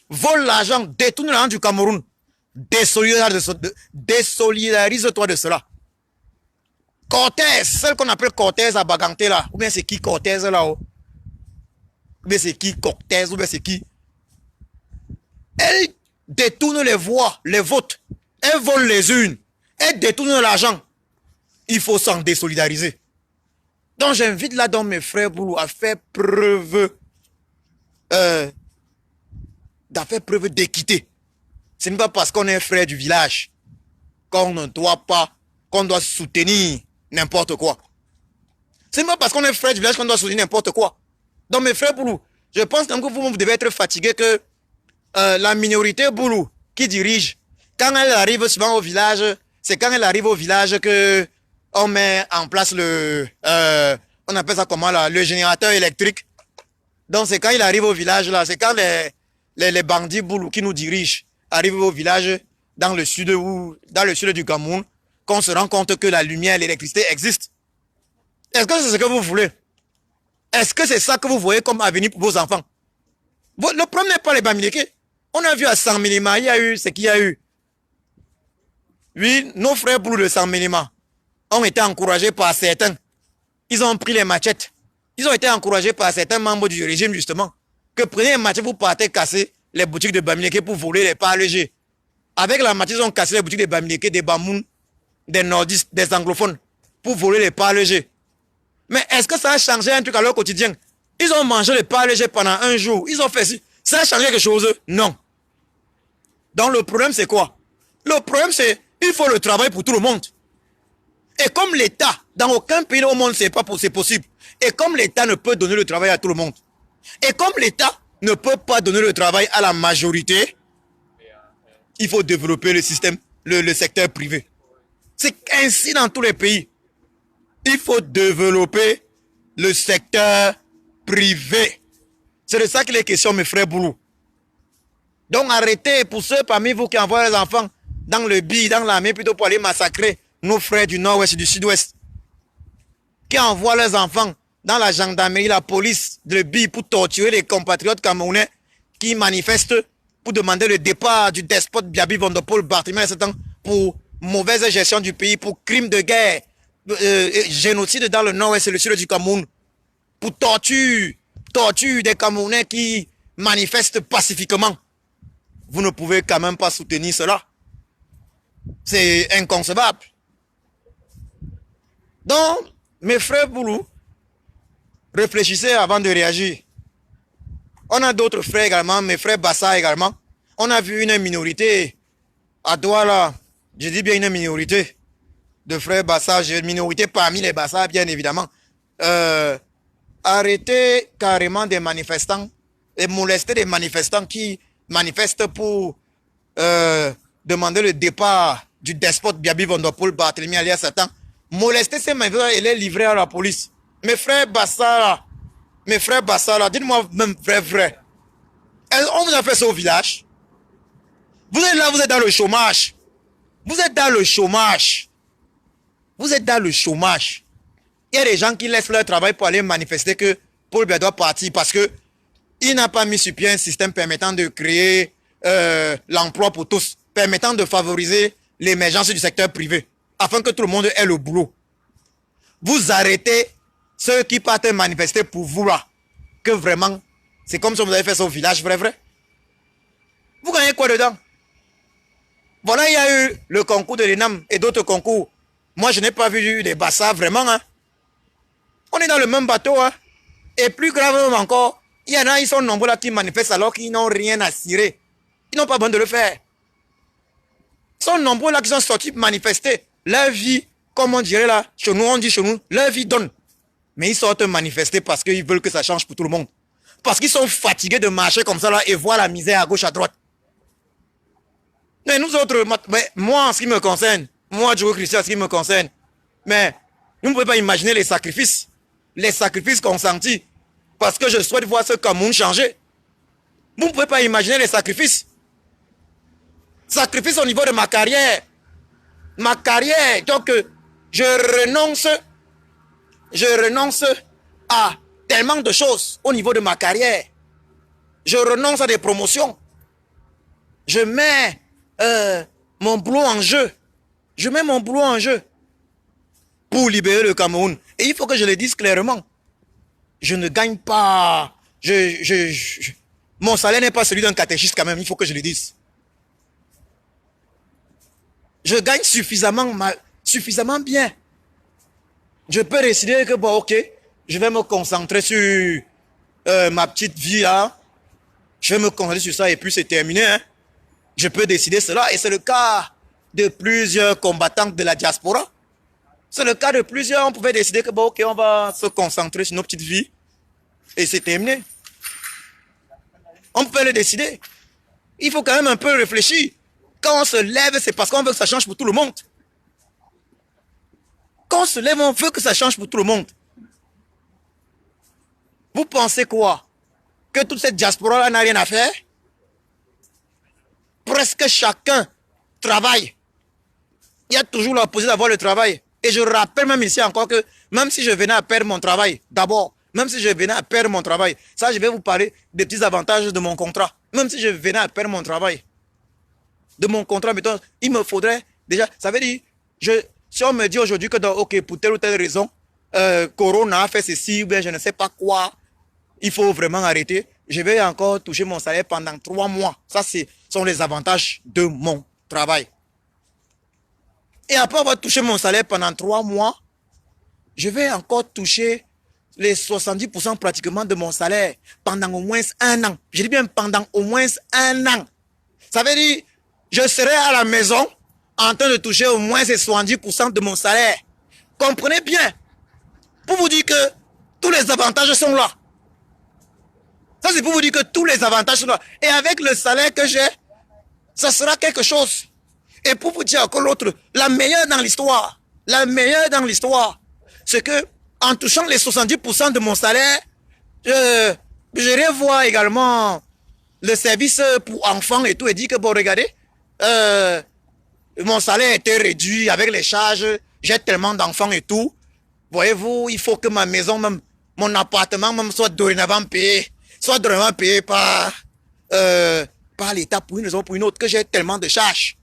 vole l'argent, détourne l'argent du Cameroun. Désolidarise-toi de cela. Cortez, celle qu'on appelle Cortez à Baganté là, ou bien c'est qui Cortez là-haut? Ou bien c'est qui Cortez, ou bien c'est qui? Elle détourne les voix, les votes. Elle vole les unes. Elle détourne l'argent. Il faut s'en désolidariser. Donc j'invite là-dedans mes frères Boulou à faire preuve d'équité. Ce n'est pas parce qu'on est frère du village qu'on ne doit pas, qu'on doit soutenir n'importe quoi. Ce n'est pas parce qu'on est frère du village qu'on doit soutenir n'importe quoi. Donc mes frères Boulou, je pense que vous devez être fatigués que la minorité Boulou qui dirige, quand elle arrive souvent au village, c'est quand elle arrive au village que on met en place on appelle ça comment là, le générateur électrique. Donc c'est quand il arrive au village là, c'est quand les bandits Boulou qui nous dirigent arrivent au village dans le sud du Cameroun, qu'on se rend compte que la lumière et l'électricité existent. Est-ce que c'est ce que vous voulez? Est-ce que c'est ça que vous voyez comme avenir pour vos enfants? Le problème n'est pas les Bamileke. On a vu à 100 Milima, il y a eu ce qu'il y a eu. Oui, nos frères Boulou de 100 Milima ont été encouragés par certains. Ils ont pris les machettes. Ils ont été encouragés par certains membres du régime, justement, que prenez les machettes, vous partez casser les boutiques de Bamileke pour voler les parts légers. Avec la machette, ils ont cassé les boutiques de Bamileke, des Bamoun, des nordistes, des anglophones, pour voler les parts légers. Mais est-ce que ça a changé un truc à leur quotidien? Ils ont mangé les parts légers pendant un jour. Ils ont fait ça. Ça a changé quelque chose? Non. Donc le problème, c'est quoi? Le problème, c'est il faut le travail pour tout le monde. Et comme l'État, dans aucun pays au monde, c'est possible. Et comme l'État ne peut donner le travail à tout le monde. Et comme l'État ne peut pas donner le travail à la majorité, il faut développer le système, le secteur privé. C'est ainsi dans tous les pays. Il faut développer le secteur privé. C'est de ça qu'il est question, mes frères Boulou. Donc arrêtez, pour ceux parmi vous qui envoient les enfants dans le BI, dans l'armée, plutôt pour aller massacrer nos frères du nord-ouest et du sud-ouest, qui envoient leurs enfants dans la gendarmerie, la police, le BI pour torturer les compatriotes camerounais qui manifestent pour demander le départ du despote Biaby Vondopol, Barthélemy pour mauvaise gestion du pays, pour crimes de guerre, génocide dans le nord-ouest et le sud du Cameroun, pour torture des Camerounais qui manifestent pacifiquement. vous ne pouvez quand même pas soutenir cela. C'est inconcevable. Donc, mes frères Boulou, réfléchissez avant de réagir. On a d'autres frères également, mes frères Bassa également. On a vu une minorité à Douala, je dis bien une minorité de frères Bassa, une minorité parmi les Bassa, bien évidemment. Arrêter carrément des manifestants et molester des manifestants qui manifestent pour demander le départ du despote Biaby Vondopol, Barthélemy alias Satan. Molester ces manifestants et les livrer à la police. Mes frères Bassa, dites-moi même vrai. On vous a fait ça au village. Vous êtes là, vous êtes dans le chômage. Vous êtes dans le chômage. Il y a des gens qui laissent leur travail pour aller manifester que Paul Biya doit partir parce que il n'a pas mis sur pied un système permettant de créer l'emploi pour tous, permettant de favoriser l'émergence du secteur privé, afin que tout le monde ait le boulot. Vous arrêtez ceux qui partent manifester pour vous là, que vraiment, c'est comme si vous avez fait ça au village, vrai. Vous gagnez quoi dedans? Voilà, il y a eu le concours de l'ENAM et d'autres concours. Moi, je n'ai pas vu des Bassa, vraiment. Hein. On est dans le même bateau. Hein. Et plus grave encore, il y en a, ils sont nombreux là qui manifestent alors qu'ils n'ont rien à cirer. Ils n'ont pas besoin de le faire. Ils sont nombreux là qui sont sortis manifester. Leur vie, comme on dirait là, chez nous, on dit chez nous, leur vie donne. Mais ils sortent manifester parce qu'ils veulent que ça change pour tout le monde. Parce qu'ils sont fatigués de marcher comme ça là et voir la misère à gauche, à droite. Mais nous autres, moi en ce qui me concerne, moi Djogo Christian en ce qui me concerne, mais vous ne pouvez pas imaginer les sacrifices consentis parce que je souhaite voir ce Cameroun changer. Vous ne pouvez pas imaginer les sacrifices. Sacrifices au niveau de ma carrière. Ma carrière, donc je renonce à tellement de choses au niveau de ma carrière. Je renonce à des promotions. Je mets mon boulot en jeu. Je mets mon boulot en jeu pour libérer le Cameroun. Et il faut que je le dise clairement. Je ne gagne pas. Mon salaire n'est pas celui d'un catéchiste quand même. Il faut que je le dise. Je gagne suffisamment bien. Je peux décider que bon, ok, je vais me concentrer sur ma petite vie là. Je vais me concentrer sur ça et puis c'est terminé. Hein. Je peux décider cela et c'est le cas de plusieurs combattants de la diaspora. C'est le cas de plusieurs. On pouvait décider que bon, ok, on va se concentrer sur nos petites vies et c'est terminé. On peut le décider. Il faut quand même un peu réfléchir. Quand on se lève, c'est parce qu'on veut que ça change pour tout le monde. Quand on se lève, on veut que ça change pour tout le monde. Vous pensez quoi? Que toute cette diaspora-là n'a rien à faire? Presque chacun travaille. Il y a toujours la possibilité d'avoir le travail. Et je rappelle même ici encore que même si je venais à perdre mon travail, d'abord, même si je venais à perdre mon travail, ça je vais vous parler des petits avantages de mon contrat. Même si je venais à perdre mon travail, de mon contrat, mettons, il me faudrait déjà, ça veut dire, si on me dit aujourd'hui que ok, pour telle ou telle raison, Corona a fait ceci, ou bien je ne sais pas quoi, il faut vraiment arrêter. Je vais encore toucher mon salaire pendant 3 mois. Ça, ce sont les avantages de mon travail. Et après avoir touché mon salaire pendant 3 mois, je vais encore toucher les 70% pratiquement de mon salaire pendant au moins 1 an. Je dis bien pendant au moins 1 an. Ça veut dire, je serai à la maison en train de toucher au moins ces 70% de mon salaire. Comprenez bien. Pour vous dire que tous les avantages sont là. Ça, c'est pour vous dire que tous les avantages sont là. Et avec le salaire que j'ai, ça sera quelque chose. Et pour vous dire encore l'autre, la meilleure dans l'histoire, c'est que en touchant les 70% de mon salaire, j'irai voir également le service pour enfants et tout, et dire que bon, regardez, mon salaire était réduit avec les charges, j'ai tellement d'enfants et tout. Voyez-vous, il faut que ma maison, même mon appartement, même soit dorénavant payé par l'État pour une raison ou pour une autre, que j'ai tellement de charges.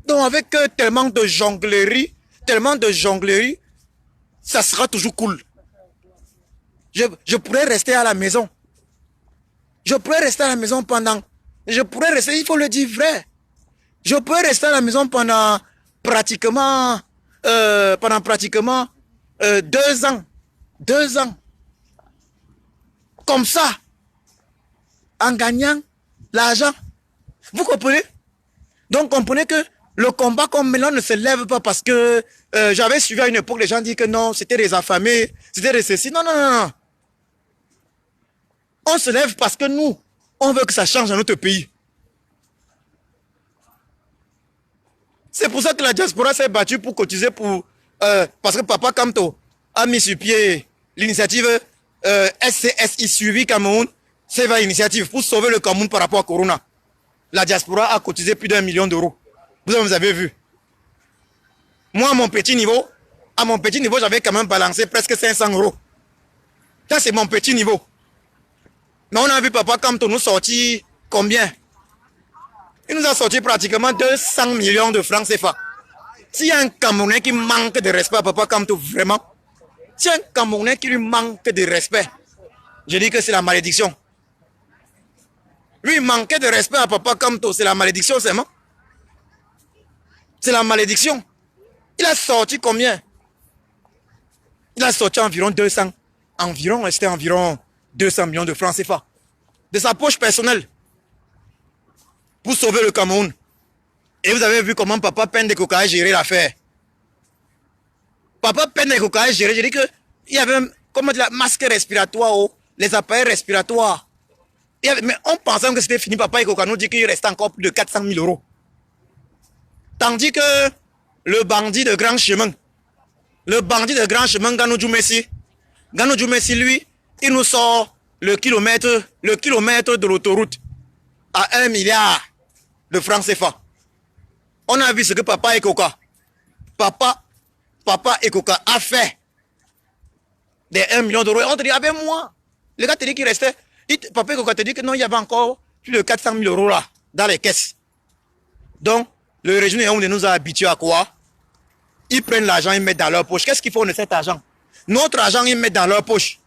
Donc avec tellement de jonglerie, ça sera toujours cool. Je pourrais rester à la maison. Je pourrais rester à la maison pendant Je pourrais rester, il faut le dire vrai. Je peux rester à la maison pendant pratiquement, 2 ans. 2 ans. Comme ça. En gagnant l'argent. Vous comprenez? Donc, comprenez que le combat comme maintenant ne se lève pas parce que j'avais suivi à une époque, les gens disent que non, c'était des affamés, c'était des ceci. Non, non, non, non. On se lève parce que nous, on veut que ça change dans notre pays. C'est pour ça que la diaspora s'est battue pour cotiser pour... parce que Papa Kamto a mis sur pied l'initiative SCSI Suivi Cameroun, Seva Initiative, pour sauver le Cameroun par rapport à Corona. La diaspora a cotisé plus d'1 million d'euros. Vous avez vu. Moi, à mon petit niveau, j'avais quand même balancé presque 500 euros. Ça, c'est mon petit niveau. Mais on a vu Papa Kamto nous sortir combien? Il nous a sorti pratiquement 200 millions de francs CFA. S'il y a un Camerounais qui manque de respect à Papa Kamto, vraiment, s'il y a un Camerounais qui lui manque de respect, je dis que c'est la malédiction. Lui, manquer de respect à Papa Kamto, c'est la malédiction seulement. C'est la malédiction. Il a sorti combien? Il a sorti environ 200. C'était environ 200 millions de francs CFA. De sa poche personnelle. Pour sauver le Cameroun. Et vous avez vu comment Papa Pendekoka a géré l'affaire. Papa Pendekoka a géré, j'ai dit que il y avait, comment dire, la masque respiratoire, les appareils respiratoires. Mais on pensait que c'était fini. Papa Ekoka nous dit qu'il restait encore plus de 400 000 euros. Tandis que le bandit de grand chemin, Ganou Djoumessi, lui, il nous sort le kilomètre de l'autoroute à 1 milliard de francs CFA. On a vu ce que Papa Ekoka a fait des 1 million d'euros. On te dit, avec moi, le gars te dit qu'il restait. Papa Ekoka te dit que non, il y avait encore plus de 400 000 euros là, dans les caisses. Donc, le régime de Yaoundé nous a habitués à quoi? Ils prennent l'argent, ils mettent dans leur poche. Qu'est-ce qu'ils font de cet argent? Notre argent, ils mettent dans leur poche.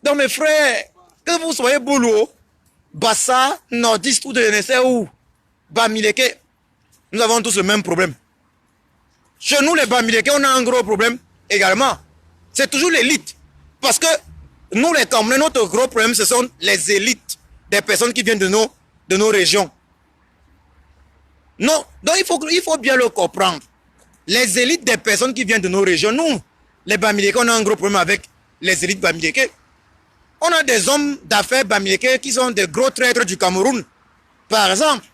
Donc, mes frères, que vous soyez boulot, Bassa, Nordiste ou de NSA ou Bamileke, nous avons tous le même problème. Chez nous, les Bamileke, on a un gros problème également. C'est toujours l'élite. Parce que nous, les Camerounais, notre gros problème, ce sont les élites des personnes qui viennent de nos régions. Non, donc il faut bien le comprendre. Les élites des personnes qui viennent de nos régions, nous, les Bamileke, on a un gros problème avec les élites Bamileke. On a des hommes d'affaires Bamileke qui sont des gros traîtres du Cameroun. Par exemple,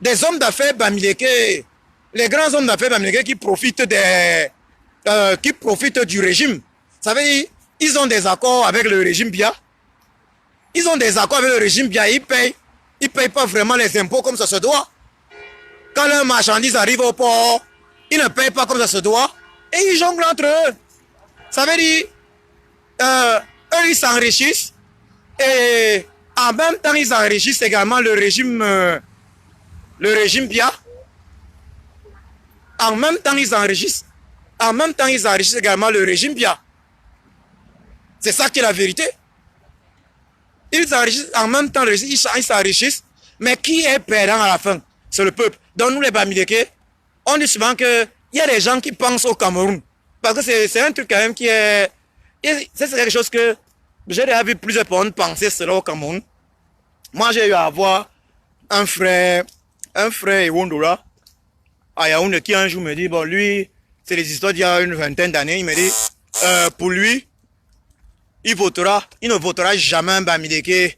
des hommes d'affaires Bamileke, les grands hommes d'affaires Bamileke qui profitent du régime. Ça veut dire, ils ont des accords avec le régime Biya. Ils ont des accords avec le régime Biya. Ils payent pas vraiment les impôts comme ça se doit. Quand leurs marchandises arrivent au port, ils ne payent pas comme ça se doit. Et ils jonglent entre eux. Ça veut dire, eux, ils s'enrichissent. Et en même temps, ils enrichissent également le régime Biya. En même temps, ils enrichissent également le régime Biya. C'est ça qui est la vérité. Ils enrichissent en même temps, ils s'enrichissent. Mais qui est perdant à la fin? C'est le peuple. Donc nous, les Bamileke, on dit souvent qu'il y a des gens qui pensent au Cameroun. Parce que c'est un truc quand même qui est... C'est quelque chose que j'ai déjà vu plusieurs personnes penser cela au Cameroun. Moi, j'ai eu à avoir un frère Iwondola, à Yaoundé, qui un jour me dit, bon, lui, c'est des histoires d'il y a une vingtaine d'années, il me dit, pour lui, il ne votera jamais un Bamileke.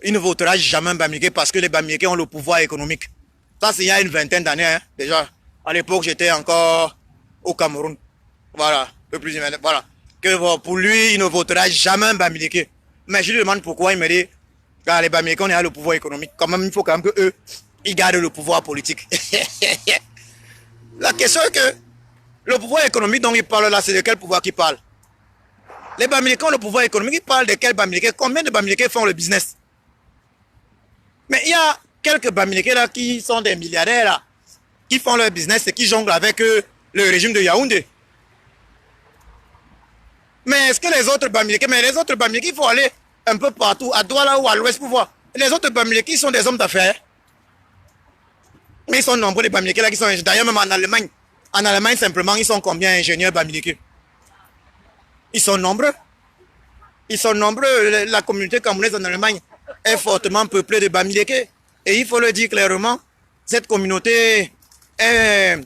Il ne votera jamais un Bamileke parce que les Bamileke ont le pouvoir économique. Ça, c'est il y a une vingtaine d'années, hein, déjà. À l'époque, j'étais encore au Cameroun. Voilà, un peu plus voilà. Que pour lui, il ne votera jamais un Bamileke. Mais je lui demande pourquoi, il me dit, car les Bamileke, on a le pouvoir économique. Quand même, il faut quand même que eux, ils gardent le pouvoir politique. La question est que le pouvoir économique dont il parle là, c'est de quel pouvoir qu'il parle? Les Bamileke ont le pouvoir économique, ils parlent de quel Bamileke? Combien de Bamileke font le business? Mais il y a quelques Bamileke là qui sont des milliardaires là, qui font leur business et qui jonglent avec le régime de Yaoundé. Mais est-ce que les autres Bamileke, il faut aller un peu partout, à Douala ou à l'ouest pour voir Les autres Bamileke sont des hommes d'affaires. Mais ils sont nombreux les Bamileke là qui sont... D'ailleurs, même en Allemagne. En Allemagne, simplement, ils sont combien ingénieurs Bamileke? Ils sont nombreux. Ils sont nombreux. La communauté camerounaise en Allemagne est fortement peuplée de Bamileke. Et il faut le dire clairement, cette communauté est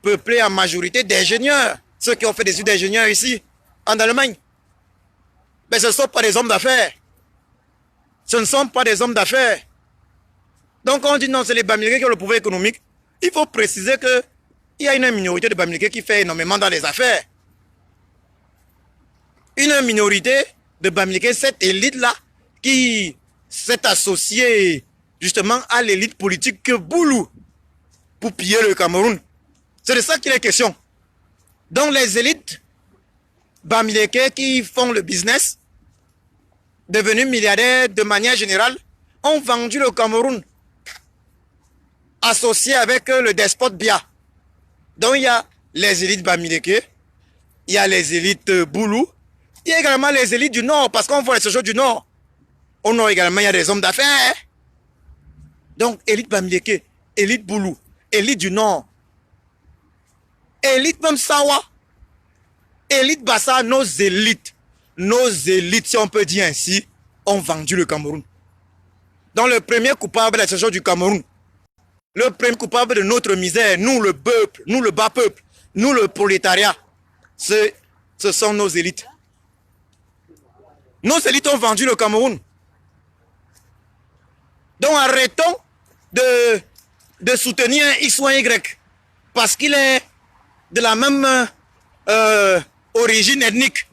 peuplée en majorité d'ingénieurs. Ceux qui ont fait des études d'ingénieurs ici, en Allemagne. Mais ce ne sont pas des hommes d'affaires. Ce ne sont pas des hommes d'affaires. Donc on dit non, c'est les Bamileke qui ont le pouvoir économique. Il faut préciser qu'il y a une minorité de Bamileke qui fait énormément dans les affaires. Une minorité de Bamileke, cette élite-là, qui s'est associée justement à l'élite politique que Boulou pour piller le Cameroun. C'est de ça qu'il est question. Donc les élites Bamileke qui font le business, devenus milliardaires de manière générale, ont vendu le Cameroun, associé avec le despote Bia. Donc il y a les élites Bamileke, il y a les élites Boulou, il y a également les élites du Nord, parce qu'on voit les sociaux du Nord. Au Nord également, il y a des hommes d'affaires. Donc, élite Bamileke, élite Boulou, élite du Nord, élite même Sawa, élite Bassa, nos élites, si on peut dire ainsi, ont vendu le Cameroun. Donc, le premier coupable de la situation du Cameroun, le premier coupable de notre misère, nous le peuple, nous le bas peuple, nous le prolétariat, ce sont nos élites. Nos élites ont vendu le Cameroun. Donc arrêtons de soutenir un X ou un Y parce qu'il est de la même origine ethnique.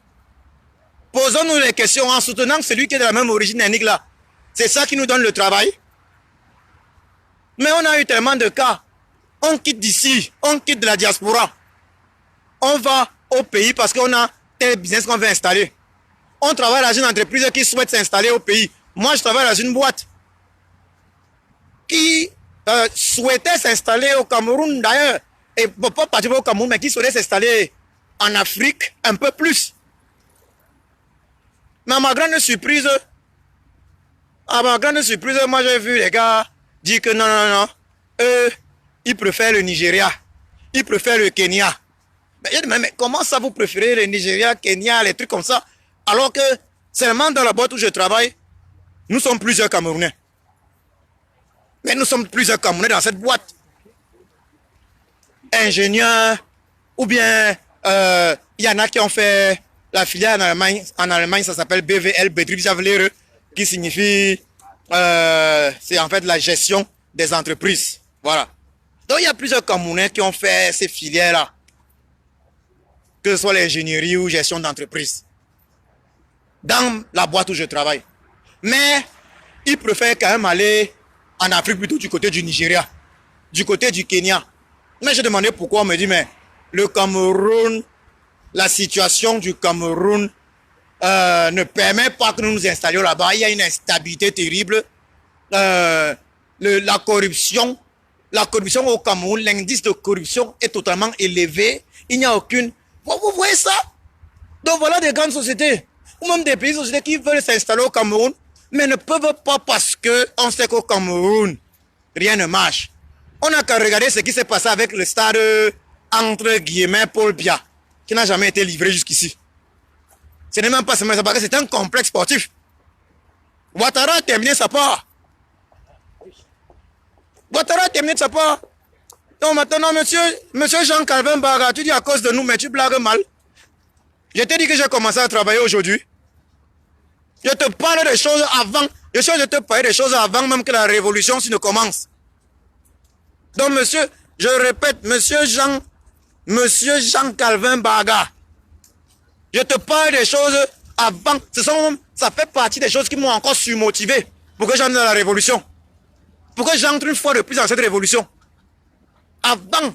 Posons-nous les questions en soutenant celui qui est de la même origine ethnique là. C'est ça qui nous donne le travail. Mais on a eu tellement de cas. On quitte d'ici, on quitte de la diaspora. On va au pays parce qu'on a tel business qu'on veut installer. On travaille dans une entreprise qui souhaite s'installer au pays. Moi, je travaille dans une boîte qui souhaitait s'installer au Cameroun d'ailleurs. Et pas partir au Cameroun, mais qui souhaitait s'installer en Afrique un peu plus. Mais à ma grande surprise, moi j'ai vu les gars dire que non, eux, ils préfèrent le Nigeria, ils préfèrent le Kenya. Mais comment ça vous préférez le Nigeria, Kenya, les trucs comme ça, alors que seulement dans la boîte où je travaille, nous sommes plusieurs Camerounais. Mais nous sommes plusieurs Camerounais dans cette boîte. Ingénieurs, ou bien il y en a qui ont fait la filière en Allemagne. En Allemagne, ça s'appelle BWL, Betriebswirtschaftslehre, qui signifie, c'est en fait la gestion des entreprises. Voilà. Donc il y a plusieurs Camerounais qui ont fait ces filières-là. Que ce soit l'ingénierie ou gestion d'entreprise. Dans la boîte où je travaille. Mais ils préfèrent quand même aller en Afrique, plutôt du côté du Nigeria, du côté du Kenya. Mais j'ai demandé pourquoi, on me dit, mais le Cameroun, la situation du Cameroun ne permet pas que nous nous installions là-bas. Il y a une instabilité terrible. La corruption au Cameroun, l'indice de corruption est totalement élevé. Il n'y a aucune... Vous voyez ça? Donc voilà des grandes sociétés, ou même des pays sociétés qui veulent s'installer au Cameroun, mais ne peuvent pas parce qu'on sait qu'au Cameroun, rien ne marche. On n'a qu'à regarder ce qui s'est passé avec le stade, entre guillemets, Paul Biya, qui n'a jamais été livré jusqu'ici. Ce n'est même pas seulement ça, parce que c'est un complexe sportif. Ouattara a terminé sa part. Donc maintenant, monsieur Jean-Calvin Baga, tu dis à cause de nous, mais tu blagues mal. Je t'ai dit que j'ai commencé à travailler aujourd'hui. Je te parle des choses avant. Je te parle des choses avant même que la révolution ne commence. Donc monsieur, je répète, monsieur Jean-Calvin Baga, je te parle des choses avant. Ça fait partie des choses qui m'ont encore surmotivé pour que j'entre dans la révolution. Pour que j'entre une fois de plus dans cette révolution. Avant.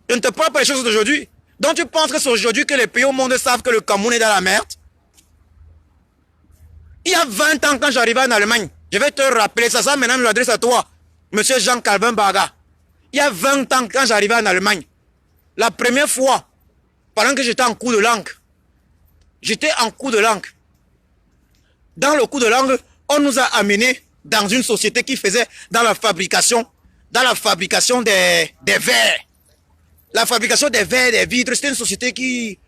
Je ne te parle pas des choses d'aujourd'hui. Donc tu penses que c'est aujourd'hui que les pays au monde savent que le Cameroun est dans la merde? Il y a 20 ans quand j'arrivais en Allemagne, je vais te rappeler ça maintenant je m'adresse à toi, monsieur Jean-Calvin Baga. Il y a 20 ans quand j'arrivais en Allemagne, la première fois, pendant que j'étais en cours de langue, dans le cours de langue, On nous a amenés dans une société qui faisait dans la fabrication des verres. La fabrication des verres, des vitres, c'était une société qui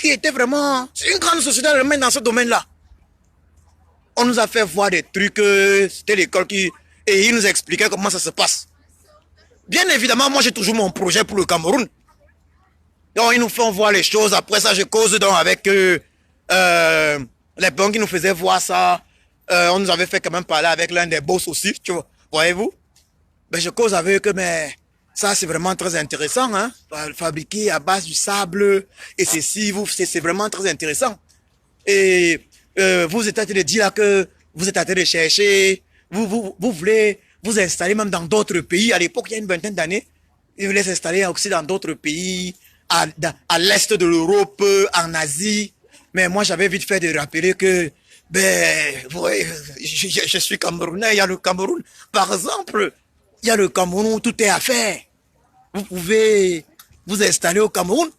était vraiment une grande société dans ce domaine-là. On nous a fait voir des trucs, c'était l'école et ils nous expliquaient comment ça se passe. Bien évidemment, moi j'ai toujours mon projet pour le Cameroun. Donc ils nous font voir les choses. Après ça, je cause donc avec les banques qui nous faisaient voir ça. On nous avait fait quand même parler avec l'un des boss aussi, tu vois, voyez-vous. Ben, je cause avec eux, mais ça c'est vraiment très intéressant, hein. Fabriquer à base du sable et ceci, c'est vraiment très intéressant. Et vous êtes en train de dire là que vous êtes en train de chercher, vous voulez vous installer même dans d'autres pays. À l'époque, il y a une vingtaine d'années, ils voulaient s'installer aussi dans d'autres pays, à l'est de l'Europe, en Asie. Mais moi, j'avais vite fait de rappeler que, ben, ouais, je suis Camerounais, il y a le Cameroun. Par exemple, il y a le Cameroun où tout est à faire. Vous pouvez vous installer au Cameroun.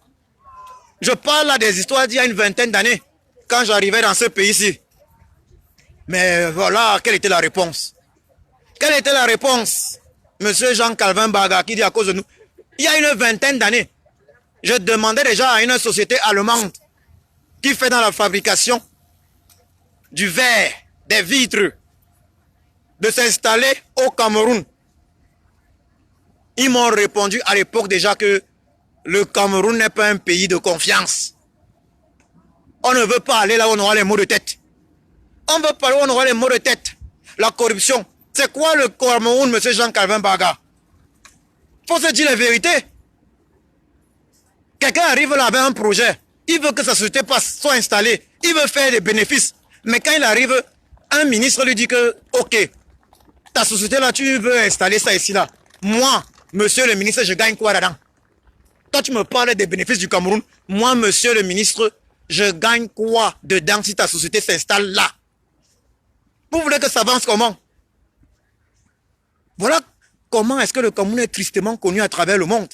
Je parle là des histoires d'il y a une vingtaine d'années, quand j'arrivais dans ce pays-ci. Mais voilà, quelle était la réponse? Quelle était la réponse? Monsieur Jean-Calvin Baga qui dit à cause de nous. Il y a une vingtaine d'années, je demandais déjà à une société allemande qui fait dans la fabrication du verre, des vitres, de s'installer au Cameroun. Ils m'ont répondu à l'époque déjà que le Cameroun n'est pas un pays de confiance. On ne veut pas aller là où on aura les maux de tête. On veut pas aller où on aura les maux de tête. La corruption. C'est quoi le Cameroun, monsieur Jean-Calvin Baga? Faut se dire la vérité. Quelqu'un arrive là avec un projet. Il veut que sa société soit installée. Il veut faire des bénéfices. Mais quand il arrive, un ministre lui dit que, ok, ta société là, tu veux installer ça ici là. Moi, monsieur le ministre, je gagne quoi là-dedans? Toi, tu me parles des bénéfices du Cameroun. Moi, monsieur le ministre, je gagne quoi dedans si ta société s'installe là? Vous voulez que ça avance comment? Voilà comment est-ce que le Cameroun est tristement connu à travers le monde.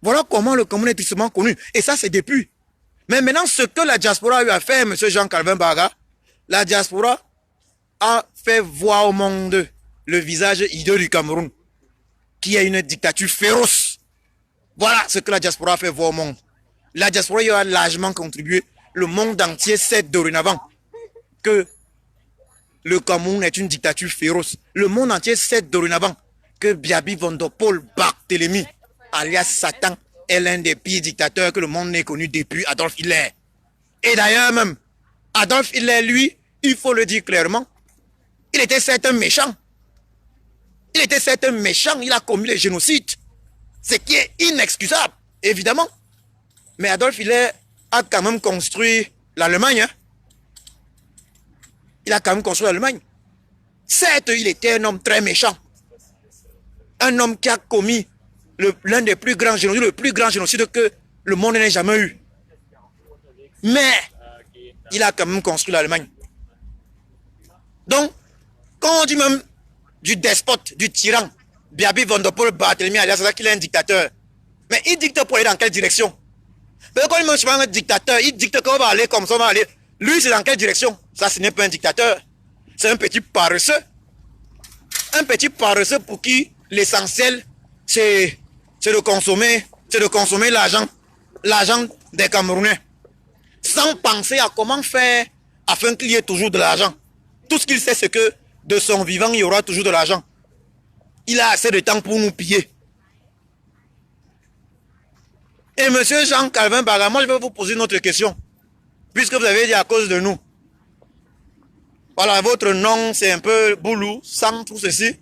Voilà comment le Cameroun est tristement connu. Et ça, c'est depuis. Mais maintenant, ce que la diaspora a eu à faire, M. Jean-Calvin Baga, la diaspora a fait voir au monde le visage hideux du Cameroun, qui est une dictature féroce. Voilà ce que la diaspora a fait voir au monde. La diaspora y a largement contribué. Le monde entier sait dorénavant que le Cameroun est une dictature féroce. Le monde entier sait dorénavant que Biaby Vondopol Barthélemy, alias Satan, est l'un des pires dictateurs que le monde n'ait connu depuis Adolf Hitler. Et d'ailleurs même, Adolf Hitler, lui, il faut le dire clairement, il était certes un méchant. Il était certes un méchant, il a commis le génocide. Ce qui est inexcusable, évidemment. Mais Adolf Hitler a quand même construit l'Allemagne. Hein? Il a quand même construit l'Allemagne. Certes, il était un homme très méchant. Un homme qui a commis l'un des plus grands génocides, le plus grand génocide que le monde n'ait jamais eu. Mais, il a quand même construit l'Allemagne. Donc, quand on dit même du despote, du tyran, Biaby Vondopol Barthélemy, alias qu'il est un dictateur. Mais il dicte pour aller dans quelle direction? Mais quand il me un dictateur, il dicte qu'on va aller comme ça, on va aller. Lui, c'est dans quelle direction? Ça, ce n'est pas un dictateur. C'est un petit paresseux. Un petit paresseux pour qui l'essentiel, c'est de consommer l'argent des Camerounais. Sans penser à comment faire afin qu'il y ait toujours de l'argent. Tout ce qu'il sait, c'est que de son vivant, il y aura toujours de l'argent. Il a assez de temps pour nous piller. Et monsieur Jean-Calvin Baga, moi je vais vous poser une autre question. Puisque vous avez dit à cause de nous. Voilà, votre nom c'est un peu boulou, sans tout ceci.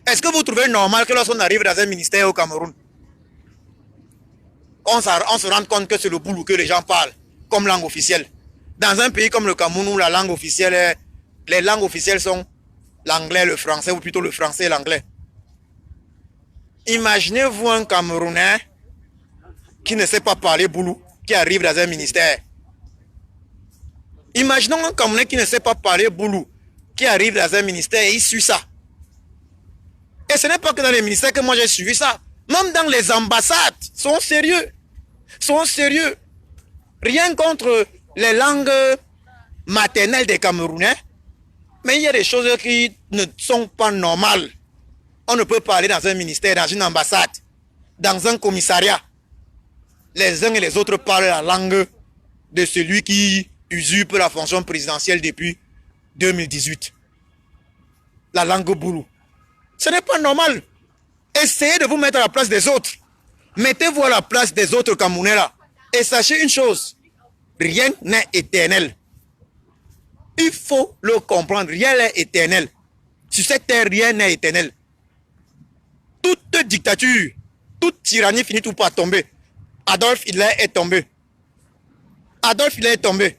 Est-ce que vous trouvez normal que lorsqu'on arrive dans un ministère au Cameroun, on se rende compte que c'est le boulou que les gens parlent comme langue officielle? Dans un pays comme le Cameroun où la langue officielle les langues officielles sont l'anglais, le français, ou plutôt le français et l'anglais. Imaginez-vous un Camerounais qui ne sait pas parler boulou, qui arrive dans un ministère. Imaginons un Camerounais qui ne sait pas parler boulou, qui arrive dans un ministère et il suit ça. Et ce n'est pas que dans les ministères que moi j'ai suivi ça. Même dans les ambassades, sont sérieux. Sont sérieux. Rien contre les langues maternelle des Camerounais, mais il y a des choses qui ne sont pas normales. On ne peut pas aller dans un ministère, dans une ambassade, dans un commissariat. Les uns et les autres parlent la langue de celui qui usurpe la fonction présidentielle depuis 2018. La langue boulou. Ce n'est pas normal. Essayez de vous mettre à la place des autres. Mettez-vous à la place des autres Camerounais là. Et sachez une chose, rien n'est éternel. Il faut le comprendre, rien n'est éternel. Sur cette terre, rien n'est éternel. Toute dictature, toute tyrannie finit tout par tomber. Adolf Hitler est tombé. Adolf Hitler est tombé.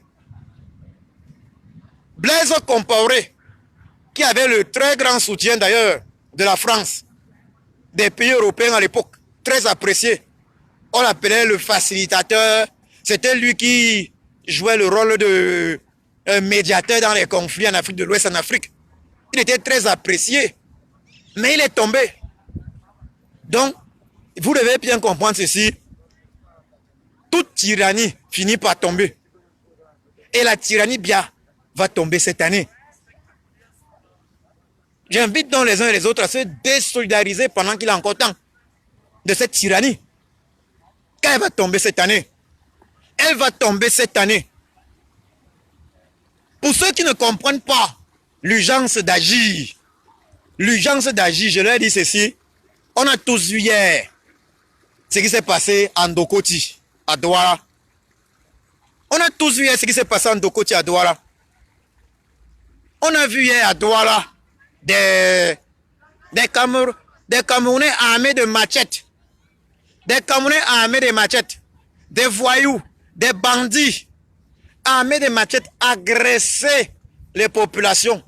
Blaise Compaoré, qui avait le très grand soutien d'ailleurs de la France, des pays européens à l'époque, très apprécié. On l'appelait le facilitateur. C'était lui qui jouait le rôle de médiateur dans les conflits en Afrique de l'Ouest, en Afrique. Il était très apprécié, mais il est tombé. Donc, vous devez bien comprendre ceci. Toute tyrannie finit par tomber. Et la tyrannie Biya va tomber cette année. J'invite donc les uns et les autres à se désolidariser pendant qu'il a encore temps de cette tyrannie. Quand elle va tomber cette année, elle va tomber cette année. Pour ceux qui ne comprennent pas l'urgence d'agir, je leur dis ceci. On a tous vu hier ce qui s'est passé en Ndokoti, à Douala. On a tous vu hier ce qui s'est passé en Ndokoti, à Douala. On a vu hier à Douala des Camerounais armés de machettes. Des Camerounais armés de machettes. Des voyous, des bandits armés de machettes agresser les populations.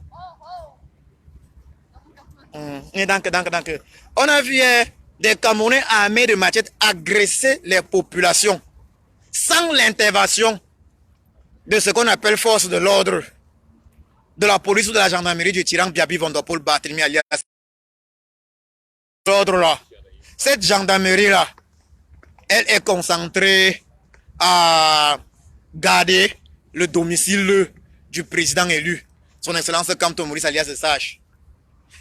On a vu hier des Camerounais armés de machettes agresser les populations sans l'intervention de ce qu'on appelle force de l'ordre, de la police ou de la gendarmerie du tyran Biaby Vondopol Barthélemy alias l'ordre là. Cette gendarmerie là, elle est concentrée à garder le domicile du président élu, son excellence Kamto Maurice alias Sage.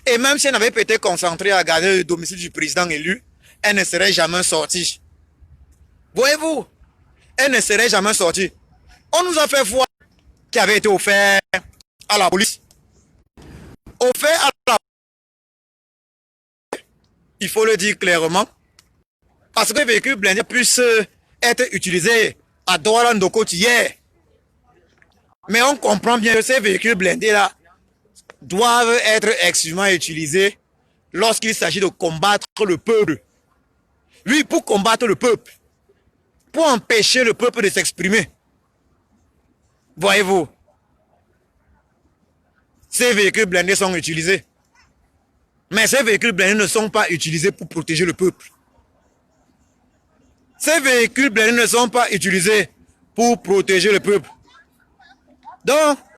Et même si elle n'avait pas été concentrée à garder le domicile du président élu, elle ne serait jamais sortie. Voyez-vous, elle ne serait jamais sortie. On nous a fait voir qui avait été offert à la police. Offert à la police, il faut le dire clairement, parce que les véhicules blindés puissent être utilisés à Douala Ndokoti hier. Mais on comprend bien que ces véhicules blindés-là doivent être exclusivement utilisés lorsqu'il s'agit de combattre le peuple. Oui, pour combattre le peuple. Pour empêcher le peuple de s'exprimer. Voyez-vous, ces véhicules blindés sont utilisés. Mais ces véhicules blindés ne sont pas utilisés pour protéger le peuple. Ces véhicules blindés ne sont pas utilisés pour protéger le peuple. Donc,